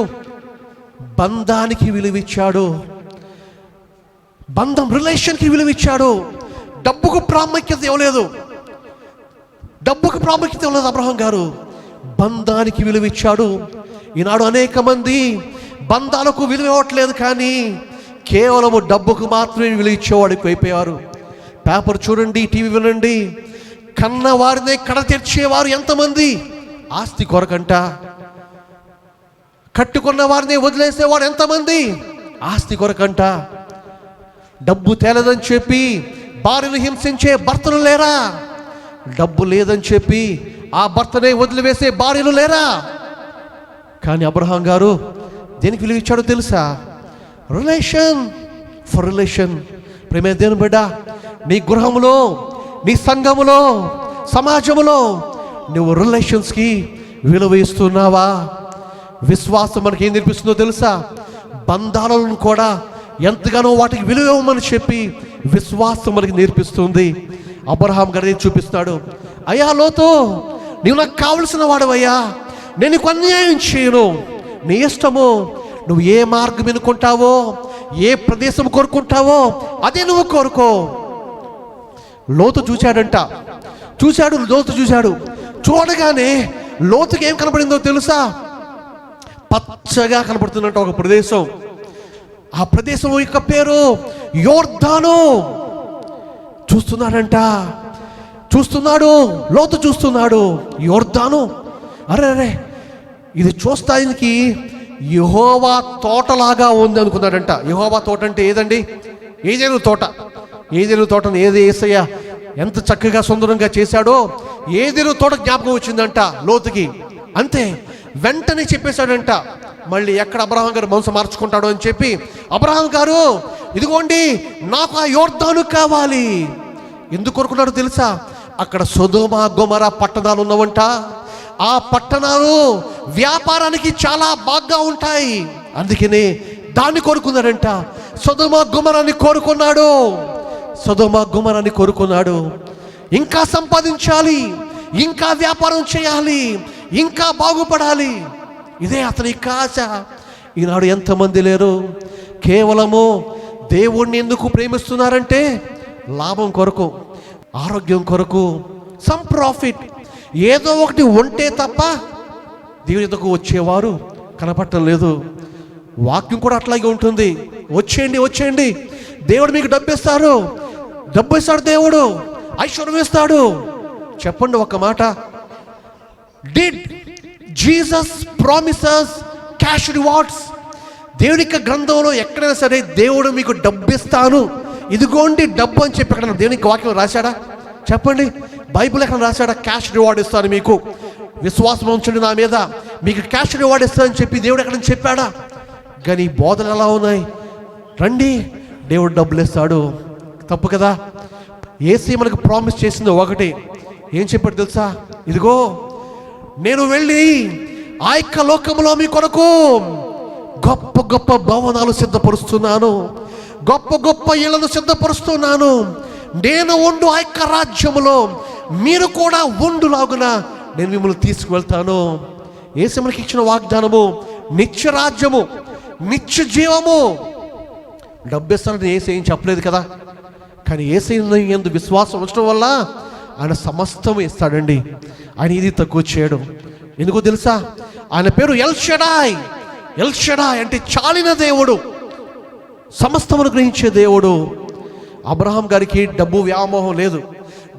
బంధానికి విలువ ఇచ్చాడు. బంధం, రిలేషన్కి విలువ ఇచ్చాడు. డబ్బుకు ప్రాముఖ్యత ఇవ్వలేదు, డబ్బుకు ప్రాముఖ్యత ఇవ్వలేదు అబ్రహాం గారు, బంధానికి విలువ ఇచ్చాడు. ఈనాడు అనేక మంది బంధాలకు విలువ ఇవ్వట్లేదు, కానీ కేవలము డబ్బుకు మాత్రమే విలువ ఇచ్చేవాడికి అయిపోయారు. పేపర్ చూడండి, టీవీ వినండి, కన్న వారినే కడ తెర్చేవారు ఎంతమంది ఆస్తి కొరకంట. కట్టుకున్న వారిని వదిలేసేవాడు ఎంతమంది ఆస్తి కొరకంట. డబ్బు తేలేదని చెప్పి భార్యను హింసించే భర్తలు లేరా? డబ్బు లేదని చెప్పి ఆ భర్తనే వదిలివేసే భార్యలు లేరా? కానీ అబ్రహాం గారు దేనికి విలువ ఇచ్చాడో తెలుసా? Relation, for relation. ప్రేమ దేవుని బిడ్డ, నీ గృహములో, నీ సంఘములో, సమాజములో నువ్వు రిలేషన్స్కి విలువ ఇస్తున్నావా? విశ్వాసం మనకి ఏం నేర్పిస్తుందో తెలుసా? బంధాలను కూడా ఎంతగానో వాటికి విలువ ఇవ్వమని చెప్పి విశ్వాసం మనకి నేర్పిస్తుంది. అబ్రహాం గారు చూపిస్తాడు, అయ్యా లోతు, నీవు నాకు కావలసిన వాడవయ్యా, నేను నీకు అన్యాయం చేయను, నీ ఇష్టము, నువ్వు ఏ మార్గం ఎన్నుకుంటావో, ఏ ప్రదేశం కోరుకుంటావో అదే నువ్వు కోరుకో. లోతు చూశాడంట, లోతు చూశాడు. చూడగానే లోతుకి ఏం కనపడిందో తెలుసా? పచ్చగా కనపడుతుందంట ఒక ప్రదేశం. ఆ ప్రదేశం యొక్క పేరు యోర్దాను. లోతు చూస్తున్నాడు యోర్దాను. అరే ఇది చూస్తానికి యెహోవా తోటలాగా ఉంది అనుకున్నాడంట. యెహోవా తోట అంటే ఏదండి? ఏదేను తోట. ఏదేను తోటను యేసయ్య ఎంత చక్కగా సుందరంగా చేశాడో ఏదేను తోట జ్ఞాపకం వచ్చిందంట లోతుకి. అంతే, వెంటనే చెప్పేశాడంట, మళ్ళీ ఎక్కడ అబ్రహాం గారు మనసు మార్చుకుంటాడో అని చెప్పి, అబ్రహాం గారు ఇదిగోండి నాకు ఆ యోర్దాను కావాలి. ఎందుకు కోరుకున్నాడో తెలుసా? అక్కడ సొదొమ గొమొర పట్టణాలు ఉన్నవంట. ఆ పట్టణాలు వ్యాపారానికి చాలా బాగా ఉంటాయి. అందుకనే దాన్ని కోరుకున్నాడంట. సొదొమ గొమొరని కోరుకున్నాడు. ఇంకా సంపాదించాలి, ఇంకా వ్యాపారం చేయాలి, ఇంకా బాగుపడాలి. ఇదే అతని ఆశ. ఈనాడు ఎంతమంది లేరు కేవలము దేవుణ్ణి ఎందుకు ప్రేమిస్తున్నారంటే లాభం కొరకు, ఆరోగ్యం కొరకు, సమ్ ప్రాఫిట్, ఏదో ఒకటి ఉంటే తప్ప దేవుని ఎదుకు వచ్చేవారు కనపడటం లేదు. వాక్యం కూడా అట్లాగే ఉంటుంది. వచ్చేయండి, దేవుడు మీకు డబ్బు ఇస్తాడు దేవుడు, ఐశ్వర్యం ఇస్తాడు. చెప్పండి ఒక మాట, did Jesus promises cash rewards? దేవుని యొక్క గ్రంథంలో ఎక్కడైనా సరే దేవుడు మీకు డబ్బు ఇస్తాను, ఇదిగోండి డబ్బు అని చెప్పి ఎక్కడ దేవునికి వాక్యం రాశాడా? చెప్పండి. బైబిల్ ఎక్కడ రాశాడా? క్యాష్ రివార్డ్ ఇస్తాను మీకు, విశ్వాసం ఉంచండి నా మీద, మీకు క్యాష్ రివార్డ్ ఇస్తానని చెప్పి దేవుడు ఎక్కడ చెప్పాడా? కానీ బోధనలు ఎలా ఉన్నాయి? రండి, దేవుడు డబ్బులు ఇస్తాడు. తప్పు కదా. యేసీ మనకు ప్రామిస్ చేసింది ఒకటి. ఏం చెప్పాడు తెలుసా? ఇదిగో నేను వెళ్ళి ఆ యొక్క లోకంలో మీ కొరకు గొప్ప గొప్ప భవనాలు సిద్ధపరుస్తున్నాను, గొప్ప గొప్ప ఇళ్లను సిద్ధపరుస్తున్నాను. నేను ఉండు ఆ యొక్క రాజ్యములో మీరు కూడా ఉండులాగున నేను మిమ్మల్ని తీసుకువెళ్తాను. యేసు మనకి ఇచ్చిన వాగ్దానము నిత్య రాజ్యము, నిత్య జీవము. డబ్బు ఇస్తానని యేసు ఏం చెప్పలేదు కదా. కానీ యేసు యందు విశ్వాసం ఉంచడం వల్ల ఆయన సమస్తం ఇస్తాడండి. ఆయన ఇది తక్కువ చేయడం. ఎందుకో తెలుసా? ఆయన పేరు ఎల్ షడాయ్ అంటే చాలిన దేవుడు, సమస్తమును గ్రహించే దేవుడు. అబ్రహాం గారికి డబ్బు వ్యామోహం లేదు.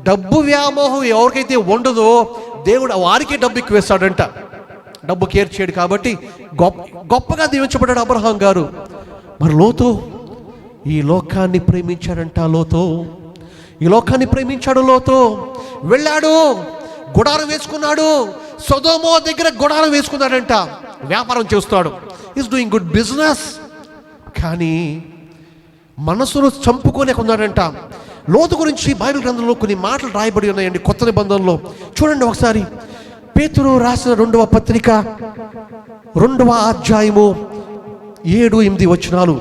డబ్బు వ్యామోహం ఎవరికైతే ఉండదో దేవుడు వారికి డబ్బు ఎక్కువ వేస్తాడంట. డబ్బు కేర్ చేయడు కాబట్టి గొప్పగా దీవించబడ్డాడు అబ్రహాం గారు. మరి లోతు ఈ లోకాన్ని ప్రేమించాడంట. ఈ లోకాన్ని ప్రేమించాడు. లోతు వెళ్ళాడు, గుడారం వేసుకున్నాడు. సొదొమ దగ్గర గుడారం వేసుకున్నాడంట. వ్యాపారం చేస్తున్నాడు, ఈజ్ డూయింగ్ గుడ్ బిజినెస్. కానీ మనసును చంపుకోలేకున్నాడంట. లోతు గురించి బైబిల్ గ్రంథంలో కొన్ని మాటలు రాయబడి ఉన్నాయండి కొత్త నిబంధనలో. చూడండి ఒకసారి. పేతురు రాసిన 2వ పత్రిక 2వ అధ్యాయము 7-8 వచనాలు.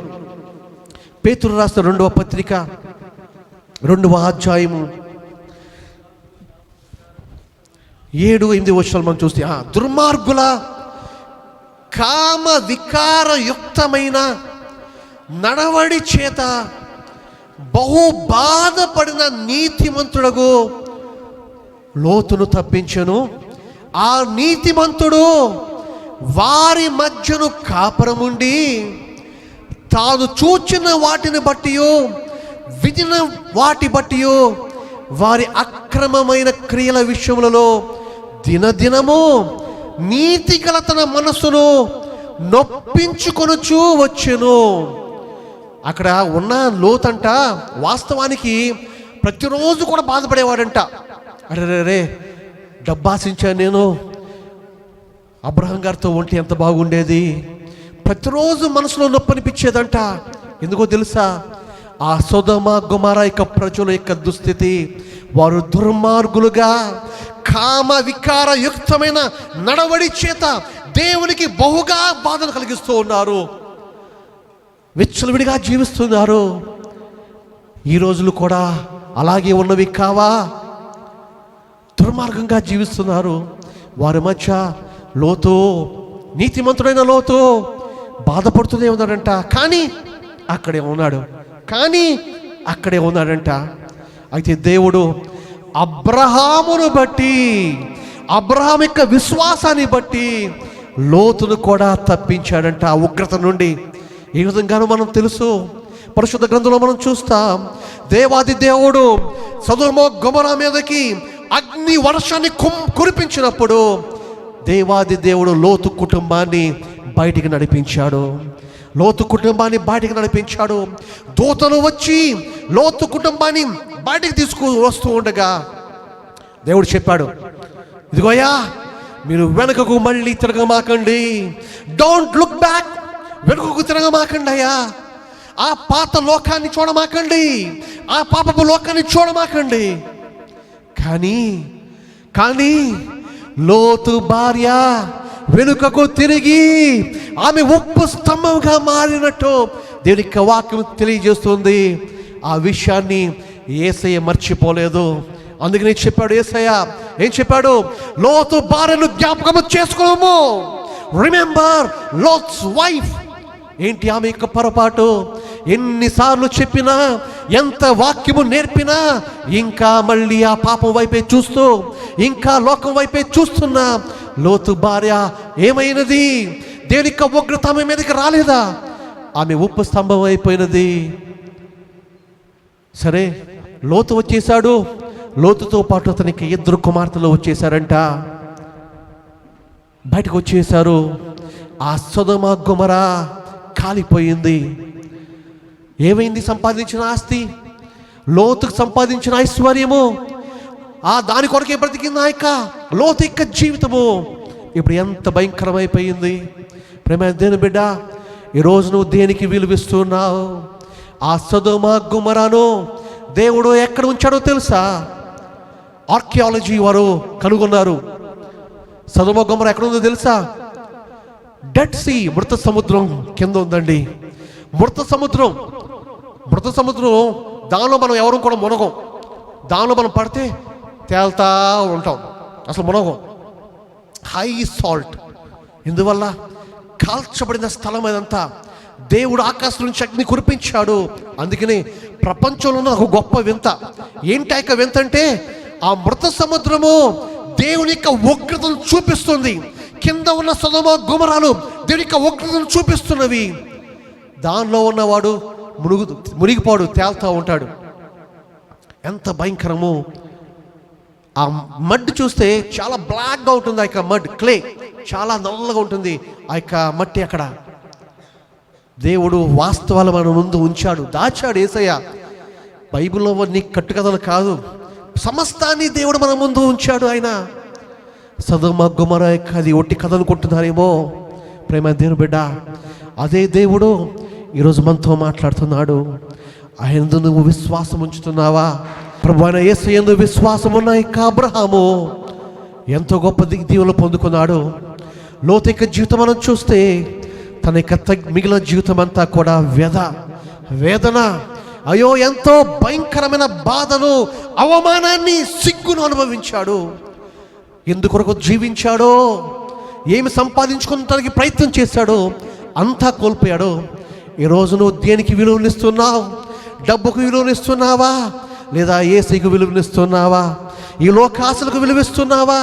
పేతురు రాసిన 2వ పత్రిక 2వ అధ్యాయము 7-8 వచనాలు మనం చూస్తే, దుర్మార్గుల కామ వికారయుక్తమైన నడవడి చేత బహు బాధపడిన నీతిమంతుడగు లోతును తప్పించెను. ఆ నీతిమంతుడు వారి మధ్యను కాపురముండి తాను చూచిన వాటిని బట్టి విధిన వాటి బట్టి వారి అక్రమమైన క్రియల విషయములలో దినదినము నీతి గల తన మనస్సును నొప్పించుకొనుచూ వచ్చెను. అక్కడ ఉన్న లోతంట వాస్తవానికి ప్రతిరోజు కూడా బాధపడేవాడంట. అరే డబ్బు ఆశించాను నేను, అబ్రహాం గారితో ఉంటే ఎంత బాగుండేది. ప్రతిరోజు మనసులో నొప్పి అనిపించేదంట. ఎందుకో తెలుసా? ఆ సొదొమ గొమొర్రా యొక్క ప్రజల యొక్క దుస్థితి, వారు దుర్మార్గులుగా కామ వికార యుక్తమైన నడవడి చేత దేవునికి బహుగా బాధను కలిగిస్తూ ఉన్నారు, విచ్చలవిడిగా జీవిస్తున్నారు. ఈ రోజులు కూడా అలాగే ఉన్నవి కావా? దుర్మార్గంగా జీవిస్తున్నారు. వారి మధ్య లోతు, నీతిమంతుడైన లోతు బాధపడుతూనే ఉన్నాడంట. కానీ అక్కడే ఉన్నాడంట. అయితే దేవుడు అబ్రహామును బట్టి, అబ్రహాం యొక్క విశ్వాసాన్ని బట్టి లోతును కూడా తప్పించాడంట ఆ ఉగ్రత నుండి. ఈ విధంగానూ మనం తెలుసు, పరిశుద్ధ గ్రంథంలో మనం చూస్తాం, దేవాది దేవుడు సొదొమ గొమొర్రా మీదకి అగ్ని వర్షాన్ని కురిపించినప్పుడు దేవాది దేవుడు లోతు కుటుంబాన్ని బయటికి నడిపించాడు. దూతలు వచ్చి లోతు కుటుంబాన్ని బయటికి వస్తూ ఉండగా దేవుడు చెప్పాడు, ఇదిగోయా, మీరు వెనుకకు మళ్ళీ తిరగమాకండి. Don't look back. వెనుకకు తిరగమాకండి అయ్యా. ఆ పాత లోకాన్ని చూడమాకండి, ఆ పాపపు లోకాన్ని చూడమాకండి. కానీ లోతు భార్య వెనుకకు తిరిగి ఆమె ఉప్పు స్తంభంగా మారినట్టు దేవుని యొక్క వాక్యం తెలియజేస్తుంది. ఆ విషయాన్ని యేసయ్య మర్చిపోలేదు. అందుకని చెప్పాడు యేసయ్య, ఏం చెప్పాడు? లోతు భార్యను జ్ఞాపకం చేసుకోము. Remember Lot's wife. ఏంటి ఆమె యొక్క పొరపాటు? ఎన్నిసార్లు చెప్పినా, ఎంత వాక్యము నేర్పినా ఇంకా మళ్ళీ ఆ పాపం వైపే చూస్తూ, ఇంకా లోకం వైపే చూస్తున్నా లోతు భార్య ఏమైనది? దేవుని యొక్క ఉగ్రత ఆమె మీదకి రాలేదా? ఆమె ఉప్పు స్తంభం అయిపోయినది. సరే, లోతు వచ్చేసాడు. లోతుతో పాటు అతనికి 2 కుమార్తెలు వచ్చేసారంట, బయటకు వచ్చేసారు. ఆ సొదొమ గొమొర్రా కాలిపోయింది. ఏమైంది? సంపాదించిన ఆస్తి, లోతుకు సంపాదించిన ఐశ్వర్యము, ఆ దాని కొరకే బ్రతికింది ఆ యొక్క లోతు యొక్క జీవితము ఇప్పుడు ఎంత భయంకరమైపోయింది. ప్రేమ దేవుని బిడ్డ, ఈరోజు నువ్వు దేనికి విలువిస్తున్నావు? ఆ సొదొమ గొమొర్రాను దేవుడు ఎక్కడ ఉంచాడో తెలుసా? ఆర్కియాలజీ వారు కనుగొన్నారు. సొదొమ గొమొర్రా ఎక్కడ ఉందో తెలుసా? డెడ్ సీ, మృత సముద్రం కింద ఉందండి. మృత సముద్రం దానిలో మనం ఎవరు కూడా మునగం. దానిలో మనం పడితే తేల్తా ఉంటాం, అసలు మునగం. High salt. ఇందువల్ల కాల్చబడిన స్థలం అదంతా. దేవుడు ఆకాశం నుంచి అగ్ని కురిపించాడు. అందుకని ప్రపంచంలో ఉన్న ఒక గొప్ప వింత. ఏంటి ఆ యొక్క వింత అంటే, ఆ మృత సముద్రము దేవుని యొక్క ఉగ్రతను చూపిస్తుంది. కింద ఉన్న సొదొమ గొమొర్రాలు దేవుని యొక్క ఉగ్రతను చూపిస్తున్నవి. దానిలో ఉన్నవాడు మునిగిపోడు, తేల్తా ఉంటాడు. ఎంత భయంకరము! ఆ మడ్ చూస్తే చాలా బ్లాక్గా ఉంటుంది. ఆ యొక్క మడ్, క్లే చాలా నల్లగా ఉంటుంది ఆ యొక్క మట్టి. అక్కడ దేవుడు వాస్తవాలు మన ముందు ఉంచాడు, దాచాడు యేసయ్య. బైబిల్లో నీ కట్టుకథలు కాదు, సమస్తాన్ని దేవుడు మన ముందు ఉంచాడు ఆయన. సొదొమ గొమొర్రా అది ఒట్టి కథ అనుకుంటున్నారేమో. ప్రేమ దేవుని బిడ్డ, అదే దేవుడు ఈరోజు మనతో మాట్లాడుతున్నాడు. ఆయన నువ్వు విశ్వాసం ఉంచుతున్నావా? ప్రభువైన యేసయ్యందు విశ్వాసం ఉన్న యొక్క అబ్రహాము ఎంతో గొప్ప దీవెనలు పొందుకున్నాడు. లోతు యొక్క జీవితం మనం చూస్తే తన యొక్క మిగిలిన జీవితం అంతా కూడా వేదన, అయ్యో ఎంతో భయంకరమైన బాధను, అవమానాన్ని, సిగ్గును అనుభవించాడు. ఎందుకొరకు జీవించాడో, ఏమి సంపాదించుకోవడానికి ప్రయత్నం చేశాడో అంతా కోల్పోయాడు. ఈరోజు నువ్వు దేనికి విలువనిస్తున్నావు? డబ్బుకు విలువనిస్తున్నావా? లేదా యేసుకు విలువనిస్తున్నావా? ఈ లోకాశలకు విలువిస్తున్నావా?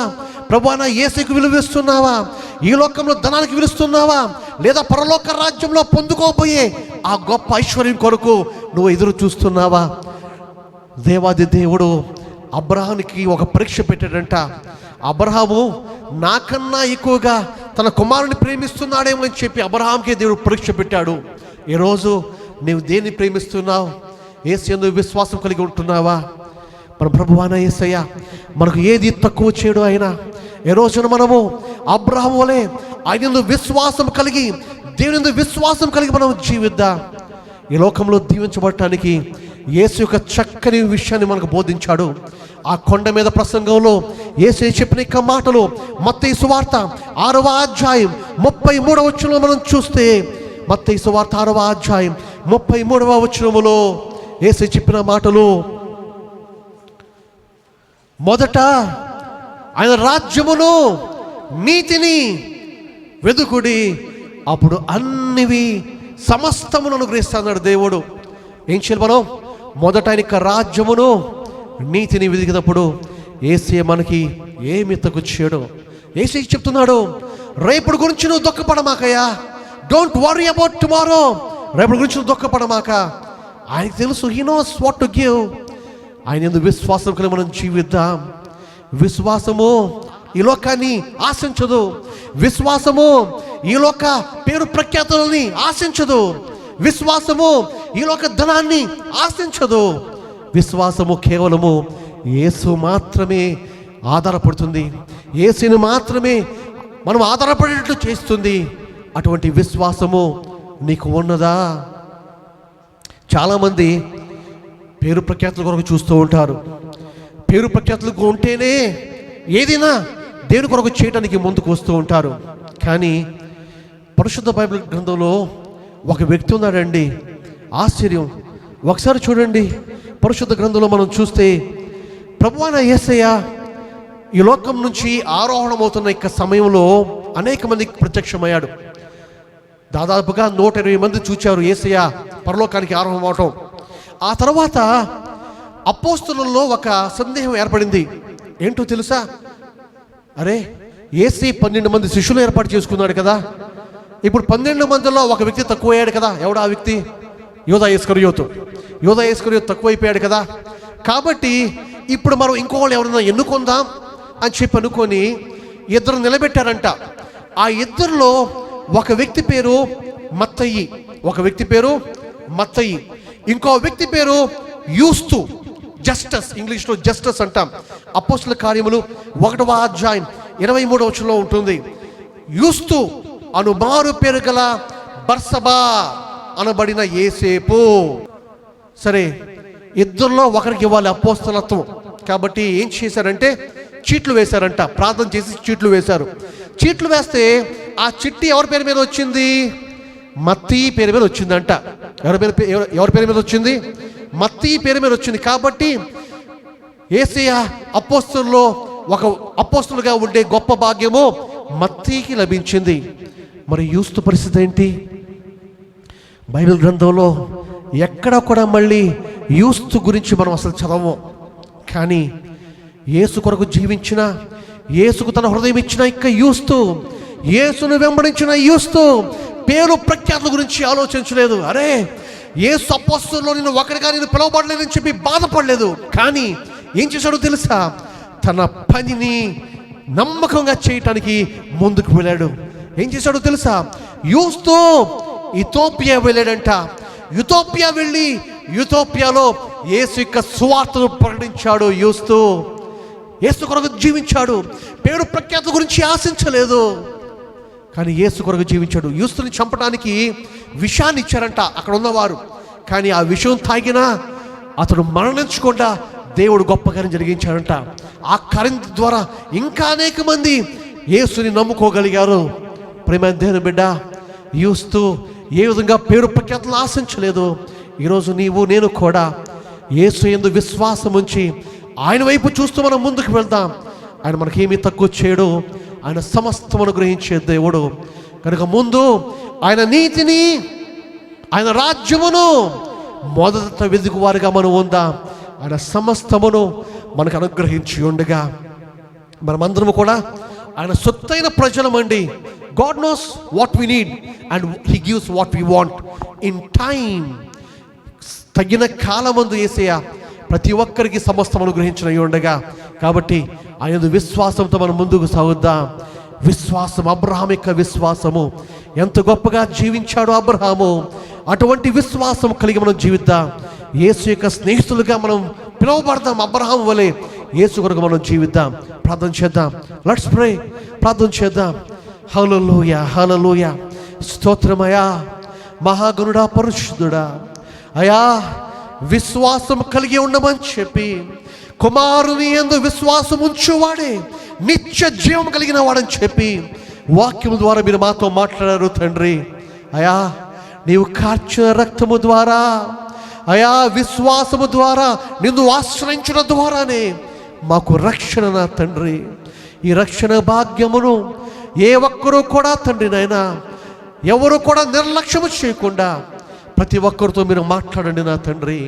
ప్రభువైన యేసుకు విలువిస్తున్నావా? ఈ లోకంలో ధనానికి విలుస్తున్నావా? లేదా పరలోక రాజ్యంలో పొందుకోబోయే ఆ గొప్ప ఐశ్వర్యం కొరకు నువ్వు ఎదురు చూస్తున్నావా? దేవాది దేవుడు అబ్రహాముకి ఒక పరీక్ష పెట్టాడంట. అబ్రహాము నాకన్నా ఎక్కువగా తన కుమారుని ప్రేమిస్తున్నాడేమో అని చెప్పి అబ్రహాంకే దేవుడు పరీక్ష పెట్టాడు. ఈరోజు నీవు దేన్ని ప్రేమిస్తున్నావు? యేసయ్యందు విశ్వాసం కలిగి ఉంటున్నావా? మన ప్రభువైన యేసయ్య మనకు ఏది తక్కువ చేయడు ఆయన. ఈ రోజున మనము అబ్రహాము వలె ఆయన విశ్వాసం కలిగి, దేవుని విశ్వాసం కలిగి మనం జీవిద్దాం. ఈ లోకంలో దీవించబడటానికి యేసు యొక్క చక్కని విషయాన్ని మనకు బోధించాడు. ఆ కొండ మీద ప్రసంగంలో యేసు చెప్పిన యొక్క మాటలు మత్తయి సువార్త 6వ అధ్యాయం 33వ వచనంలో మనం చూస్తే, మత్తయి సువార్త 6వ అధ్యాయం 33వ వచనములో యేసు చెప్పిన మాటలు, మొదట ఆయన రాజ్యమును నీతిని వెదుకుడి, అప్పుడు అన్నివి సమస్తమును అనుగ్రహిస్తాడు దేవుడు. ఏం చేయాలి మనం? మొదట ఆయన యొక్క రాజ్యమును నీతిని వెదికినప్పుడు యేసయ్య మనకి ఏమి తగ్గుచ్చాడు. యేసయ్య చెప్తున్నాడు, రేపటి గురించి నువ్వు దుఃఖపడమాకయ్యా, డోంట్ వరీ అబౌట్ టుమారో. రేపటి గురించి నువ్వు దుఃఖపడమాక. ఆయనకు తెలుసు, he knows what to give. ఆయన ఎందుకు విశ్వాసం కలిగి మనం జీవిద్దాం. విశ్వాసము ఈ లోకాన్ని ఆశించదు. విశ్వాసము ఈ లోక పేరు ప్రఖ్యాతులని ఆశించదు. విశ్వాసము ఈ లోక ధనాన్ని ఆశించదు. విశ్వాసము కేవలము యేసు మాత్రమే ఆధారపడుతుంది. యేసుని మాత్రమే మనం ఆధారపడేటట్లు చేస్తుంది. అటువంటి విశ్వాసము నీకు ఉన్నదా? చాలామంది పేరు ప్రఖ్యాతుల కొరకు చూస్తూ ఉంటారు. పేరు ప్రఖ్యాతులకు ఉంటేనే ఏదైనా దేవుని కొరకు చేయడానికి ముందుకు వస్తూ ఉంటారు. కానీ పరిశుద్ధ బైబిల్ గ్రంథంలో ఒక వ్యక్తి ఉన్నాడండి, ఆశ్చర్యం. ఒకసారి చూడండి, పరిశుద్ధ గ్రంథంలో మనం చూస్తే ప్రభువైన యేసయ్య ఈ లోకం నుంచి ఆరోహణమవుతున్న యొక్క సమయంలో అనేక మందికి ప్రత్యక్షమయ్యాడు. దాదాపుగా 120 మంది చూచారు యేసయ్య పరలోకానికి ఆరోహణం అవటం. ఆ తర్వాత అపోస్తలుల్లో ఒక సందేహం ఏర్పడింది. ఏంటో తెలుసా? అరే, యేసయ్య 12 మంది శిష్యులు ఏర్పాటు చేసుకున్నాడు కదా, ఇప్పుడు 12 మందిలో ఒక వ్యక్తి తక్కువయ్యాడు కదా. ఎవడు ఆ వ్యక్తి? యోధా ఇస్కరియోతు. యోధా ఇస్కరియోతు తక్కువైపోయాడు కదా. కాబట్టి ఇప్పుడు మనం ఇంకోళ్ళు ఎవరైనా ఎన్నుకుందాం అని చెప్పి అనుకొని 2 నిలబెట్టారంట. ఆ 2లో ఒక వ్యక్తి పేరు మత్తయి, ఒక వ్యక్తి పేరు మత్తయి, ఇంకో వ్యక్తి పేరు యూస్తు. జస్టస్, ఇంగ్లీష్లో జస్టస్ అంటాం. అపోస్తలుల కార్యములు 1వ అధ్యాయం 23వ వచనంలో ఉంటుంది. యూస్తు అను మారు పేరు గల బర్సబా అనబడిన యేసేపు. సరే, 2లో ఒకరికి ఇవ్వాలి అపోస్తలత్వం. కాబట్టి ఏం చేశారంటే చీట్లు వేశారంట. ప్రార్థన చేసి చీట్లు వేశారు. చీట్లు వేస్తే ఆ చిట్టి ఎవరి పేరు మీద వచ్చింది? మత్తీ పేరు మీద వచ్చిందంట. ఎవరి పేరు మీద వచ్చింది? మత్తీ పేరు మీద వచ్చింది. కాబట్టి యేసయ్య అపోస్తలుల్లో ఒక అపోస్తలుగా ఉండే గొప్ప భాగ్యము మత్తీకి లభించింది. మరి యూస్తు పరిస్థితి ఏంటి? బైబిల్ గ్రంథంలో ఎక్కడ కూడా మళ్ళీ యూస్తు గురించి మనం అసలు చదవము. కానీ యేసు కొరకు జీవించిన, యేసుకు తన హృదయం ఇచ్చిన ఇక యూస్తు, యేసును వెంబడించిన యూస్తు పేరు ప్రఖ్యాతుల గురించి ఆలోచించలేదు. అరే, యేసు అపోస్తలుల్లో నేను ఒకరిగా నేను పిలువబడలేదని చెప్పి బాధపడలేదు. కానీ ఏం చేశాడో తెలుసా? తన పనిని నమ్మకంగా చేయటానికి ముందుకు వెళ్ళాడు. ఏం చేశాడో తెలుసా? యూస్తు ఇథియోపియా వెళ్ళాడంట. ఇథియోపియా వెళ్ళి ఇథియోపియాలో యేసు యొక్క సువార్తను ప్రకటించాడు. యూస్తు యేసు కొరకు జీవించాడు. పేరు ప్రఖ్యాతుల గురించి ఆశించలేదు, కానీ యేసు కొరకు జీవించాడు. యూస్తుని చంపడానికి విషాన్ని ఇచ్చారంట అక్కడ ఉన్నవారు. కానీ ఆ విషయం తాగినా అతడు మరణించకుండా దేవుడు గొప్ప కార్యం జరిగించాడంట. ఆ కార్యం ద్వారా ఇంకా అనేక మంది యేసుని నమ్ముకోగలిగారు. ప్రేమ దేవుని బిడ్డ, యూస్తు ఏ విధంగా పేరు ప్రఖ్యాతులు ఆశించలేదు. ఈరోజు నీవు నేను కూడా యేసు యందు విశ్వాసం ఉంచి ఆయన వైపు చూస్తూ మనం ముందుకు వెళ్దాం. ఆయన మనకేమీ తక్కువ చేయడు. ఆయన సమస్తమును గ్రహించే దేవుడు కనుక ముందు ఆయన నీతిని, ఆయన రాజ్యమును మొదట వెతుకు వారిగా మనం ఉందాం. ఆయన సమస్తమును మనకు అనుగ్రహించి ఉండగా మనమందరము కూడా ఆయన సొత్తైన ప్రజలమండి. God knows what we need and He gives what we want in time. తగిన కాలమందు యేసయ్య ప్రతి ఒక్కరికి సమస్తం అనుగ్రహించిన ఉండగా, కాబట్టి ఆయన విశ్వాసంతో మనం ముందుకు సాగుద్దాం. విశ్వాసం, అబ్రహాం యొక్క విశ్వాసము ఎంత గొప్పగా జీవించాడు అబ్రహాము. అటువంటి విశ్వాసం కలిగి మనం జీవిద్దాం. యేసు యొక్క స్నేహితులుగా మనం పిలువబడదాం. అబ్రహాం వలె యేసు కొరకు మనం జీవిద్దాం. ప్రార్థన చేద్దాం. Let's pray. ప్రార్థన చేద్దాం. హల్లెలూయా, హల్లెలూయా. స్తోత్రమయా, మహాగణుడా, పరిశుద్ధుడా, అయా విశ్వాసం కలిగి ఉండమని చెప్పి, కుమారుని యందు విశ్వాసం ఉంచువాడే నిత్య జీవం కలిగిన వాడని చెప్పి వాక్యము ద్వారా మీరు మాతో మాట్లాడారు తండ్రి. అయా నీవు కార్చిన రక్తము ద్వారా, అయా విశ్వాసము ద్వారా, నిన్ను ఆశ్రయించడం ద్వారానే మాకు రక్షణ నా తండ్రి. ఈ రక్షణ భాగ్యమును ఏ ఒక్కరూ కూడా తండ్రి నాయనా ఎవరు కూడా నిర్లక్ష్యము చేయకుండా ప్రతి ఒక్కరితో మీరు మాట్లాడండి నా తండ్రి.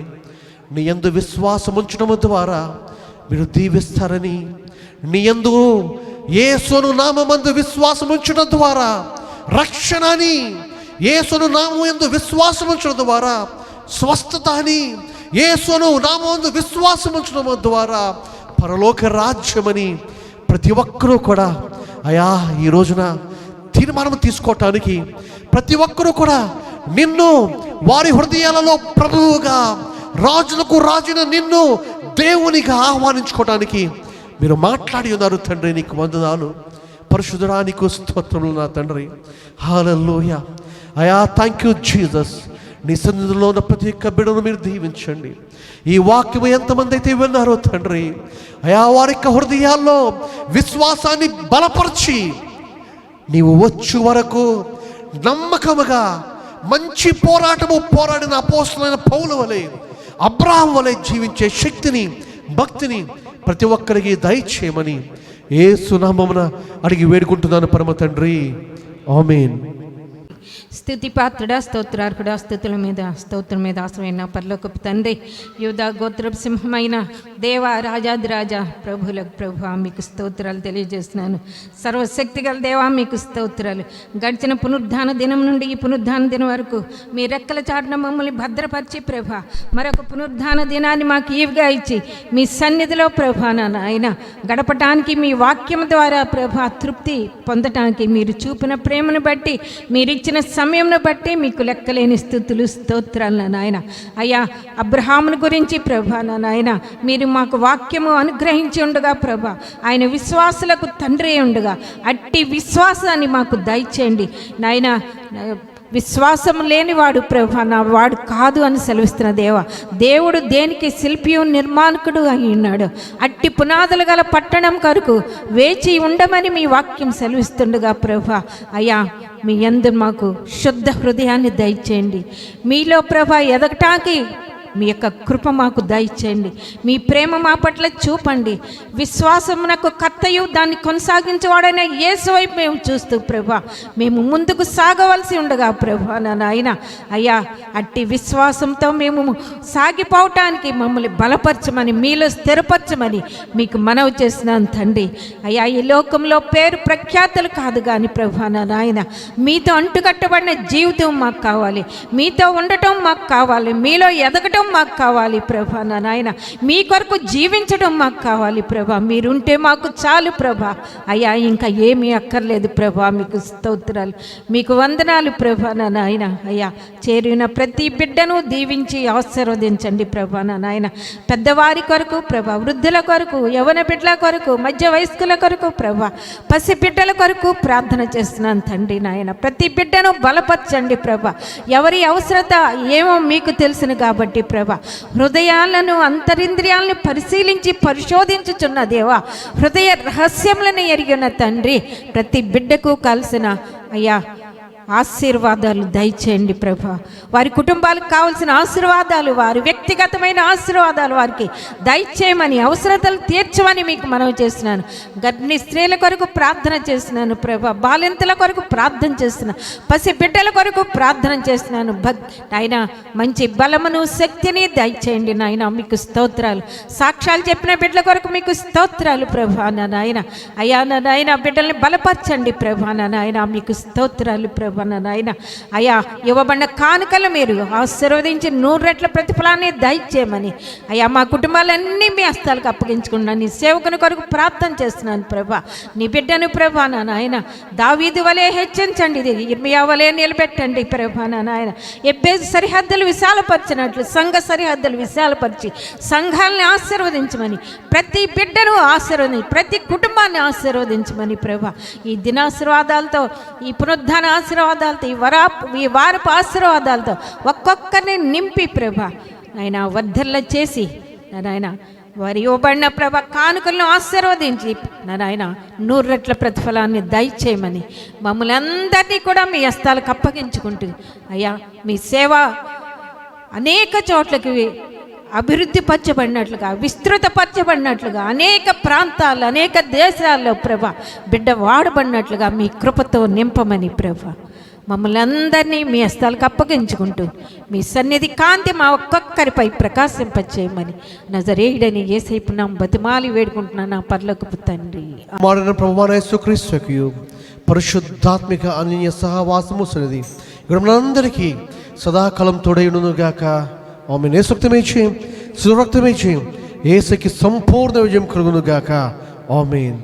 నీ యందు విశ్వాసం ఉంచడం ద్వారా మీరు దీవిస్తారని, నీ యందు యేసును నామమందు విశ్వాసం ఉంచడం ద్వారా రక్షణ అని, యేసును నామం యందు విశ్వాసం ఉంచడం ద్వారా స్వస్థత అని, యేసును నామమందు విశ్వాసం ఉంచడం ద్వారా పరలోక రాజ్యమని ప్రతి ఒక్కరూ కూడా అయా ఈ రోజున తీర్మానం తీసుకోవటానికి ప్రతి ఒక్కరూ కూడా నిన్ను వారి హృదయాలలో ప్రభువుగా, రాజులకు రాజున నిన్ను దేవునిగా ఆహ్వానించుకోవటానికి మీరు మాట్లాడి ఉన్నారు తండ్రి. నీకు వందనాలు పరిశుద్ధుడా, నీకు స్తోత్రములు నా తండ్రి. హల్లెలూయా అయా, థ్యాంక్ యూ జీసస్. నీ సన్నిధిలో ఉన్న ప్రతి ఒక్క బిడ్డను మీరు దీవించండి. ఈ వాక్యము ఎంతమంది అయితే విన్నారో తండ్రి, అయా వారి యొక్క హృదయాల్లో విశ్వాసాన్ని బలపరిచి నీవు వచ్చు వరకు నమ్మకముగా మంచి పోరాటము పోరాడిన అపోస్తలుడైన పౌలు వలె, అబ్రహాము వలె జీవించే శక్తిని, భక్తిని ప్రతి ఒక్కరికి దయచేయమని యేసు నామమున అడిగి వేడుకుంటున్నాను పరమ తండ్రి. ఆమేన్. స్తుతి పాత్రుడా, స్తోత్రార్హుడా, స్తుతుల మీద స్తోత్రం మీద ఆశ్రమైన పరలోకపు తండ్రి, యూదా గోత్రపు సింహమైన దేవ, రాజాదిరాజా, ప్రభులకు ప్రభు మీకు స్తోత్రాలు తెలియజేస్తున్నాను. సర్వశక్తిగల దేవా మీకు స్తోత్రాలు. గడిచిన పునరుద్ధాన దినం నుండి ఈ పునరుద్ధాన దినం వరకు మీ రెక్కల చాటున మమ్మల్ని భద్రపరిచి ప్రభ మరొక పునరుద్ధాన దినాన్ని మాకు ఈవిగా ఇచ్చి మీ సన్నిధిలో ప్రభా నాయన గడపటానికి మీ వాక్యం ద్వారా ప్రభా తృప్తి పొందటానికి మీరు చూపిన ప్రేమను బట్టి, మీరిచ్చిన సమయంను బట్టి మీకు లెక్కలేని స్తుతులు స్తోత్రాలు నాయన. అయ్యా అబ్రహామును గురించి ప్రభా నాయన మీరు మాకు వాక్యము అనుగ్రహించి ఉండగా ప్రభా ఆయన విశ్వాసులకు తండ్రి ఉండగా అట్టి విశ్వాసాన్ని మాకు దయచేయండి నాయన. విశ్వాసం లేనివాడు ప్రభా నా వాడు కాదు అని సెలవిస్తున్న దేవా, దేవుడు దేనికి శిల్పియు నిర్మాణకుడు అయి ఉన్నాడు. అట్టి పునాదులు గల పట్టణం కొరకు వేచి ఉండమని మీ వాక్యం సెలవిస్తుండగా ప్రభా అయ్యా మీ యందు మాకు శుద్ధ హృదయాన్ని దయచేయండి. మీలో ప్రభా ఎదగటానికి మీ యొక్క కృప మాకు దయచేయండి. మీ ప్రేమ మా పట్ల చూపండి. విశ్వాసమునకు కర్తయు దాన్ని కొనసాగించేవాడైన యేసు వైపు మేము చూస్తూ ప్రభా మేము ముందుకు సాగవలసి ఉండగా ప్రభా నాయన అయ్యా అట్టి విశ్వాసంతో మేము సాగిపోవటానికి మమ్మల్ని బలపరచమని, మీలో స్థిరపరచమని మీకు మనవి చేస్తున్నాను తండ్రి. అయ్యా ఈ లోకంలో పేరు ప్రఖ్యాతులు కాదు కానీ ప్రభా నాయన మీతో అంటుకట్టబడిన జీవితం మాకు కావాలి, మీతో ఉండటం మాకు కావాలి, మీలో ఎదగటం మాకు కావాలి ప్రభా నాయన. మీ కొరకు జీవించడం మాకు కావాలి ప్రభా. మీరుంటే మాకు చాలు ప్రభా. అయ్యా ఇంకా ఏమీ అక్కర్లేదు ప్రభా. మీకు స్తోత్రాలు, మీకు వందనాలు ప్రభా నాయన. అయ్యా చేరిన ప్రతి బిడ్డను దీవించి ఆశీర్వదించండి ప్రభా నాయన. పెద్దవారి కొరకు ప్రభా, వృద్ధుల కొరకు, యవన బిడ్డల కొరకు, మధ్య వయస్కుల కొరకు ప్రభా, పసి బిడ్డల కొరకు ప్రార్థన చేస్తున్నాను తండ్రి నాయన. ప్రతి బిడ్డను బలపరచండి ప్రభా. ఎవరి అవసరత ఏమో మీకు తెలుసును కాబట్టి ప్రభా హృదయాలను, అంతరింద్రియాలను పరిశీలించి పరిశోధించుచున్న దేవా, హృదయ రహస్యములను ఎరిగిన తండ్రి, ప్రతి బిడ్డకు కలిసిన అయ్యా ఆశీర్వాదాలు దయచేయండి ప్రభా. వారి కుటుంబాలకు కావాల్సిన ఆశీర్వాదాలు, వారి వ్యక్తిగతమైన ఆశీర్వాదాలు వారికి దయచేయమని, అవసరతలు తీర్చమని మీకు మనవి చేస్తున్నాను. గర్భిణీ స్త్రీల కొరకు ప్రార్థన చేస్తున్నాను ప్రభా. బాలింతల కొరకు ప్రార్థన చేస్తున్నాను. పసి బిడ్డల కొరకు ప్రార్థన చేస్తున్నాను. ఆయన మంచి బలమును, శక్తిని దయచేయండి నాయన. మీకు స్తోత్రాలు. సాక్ష్యాలు చెప్పిన బిడ్డల కొరకు మీకు స్తోత్రాలు ప్రభా నాయన. అయ్యా నాయన బిడ్డల్ని బలపరచండి ప్రభా నాయన. మీకు స్తోత్రాలు ప్రభా నాయన. అయ్యా ఇవ్వబడిన కానుకలు మీరు ఆశీర్వదించి 100 రెట్ల ప్రతిఫలాన్ని దయచేయమని అయ్యా మా కుటుంబాలన్నీ మీ హస్తాలకు అప్పగించుకున్నాను. నీ సేవకుని కొరకు ప్రార్థన చేస్తున్నాను ప్రభా. నీ బిడ్డను ప్రభా నాయన దావీదు వలె హెచ్చించండి, ఇర్మియా వలె నిలబెట్టండి ప్రభా నాయన. ఎబ్బేజు సరిహద్దులు విశాలపరిచినట్లు సంఘ సరిహద్దులు విశాలపరిచి సంఘాలని ఆశీర్వదించమని, ప్రతి బిడ్డను ఆశీర్వదించి, ప్రతి కుటుంబాన్ని ఆశీర్వదించమని ప్రభా. ఈ దినాశీర్వాదాలతో, ఈ పునరుద్ధాన ఆశీర్వాదాలు ఆశీర్వాదాలతో ఈ వారపు ఆశీర్వాదాలతో ఒక్కొక్కరిని నింపి ప్రభా నాయన వర్ధల్ల చేసి నాయన వారి ఇవ్వబడిన ప్రభ కానుకలను ఆశీర్వదించి నాయన 100 రెట్ల ప్రతిఫలాన్ని దయచేయమని మమ్మల్ని అందరినీ కూడా మీ హస్తాలకు అప్పగించుకుంటూ అయ్యా మీ సేవ అనేక చోట్లకి అభివృద్ధి పరచబడినట్లుగా విస్తృతపరచబడినట్లుగా అనేక ప్రాంతాలు అనేక దేశాల్లో ప్రభ బిడ్డ వాడబడినట్లుగా మీ కృపతో నింపమని ప్రభ మమ్మల్ని అందరినీ మీ హస్తాలకు అప్పగించుకుంటూ మీ సన్నిధి కాంతి మా ఒక్కొక్కరిపై ప్రకాశింపచేయమని నజరేయుడని యేసయ్య నామమున బతిమాలి వేడుకుంటున్నాను నా పరలోకపు తండ్రి. మాడిన ప్రభువైన యేసుక్రీస్తుకు పరిశుద్ధాత్మిక అన్య సహవాసము సన్నిధి ఇక్కడ మనందరికీ సదాకాలం తోడైయును గాక. ఆమేన్. యేసుక్తమే చేయం శివరక్తమే చేయం యేసుకి సంపూర్ణ విజయం కలుగును గాక. ఆమేన్.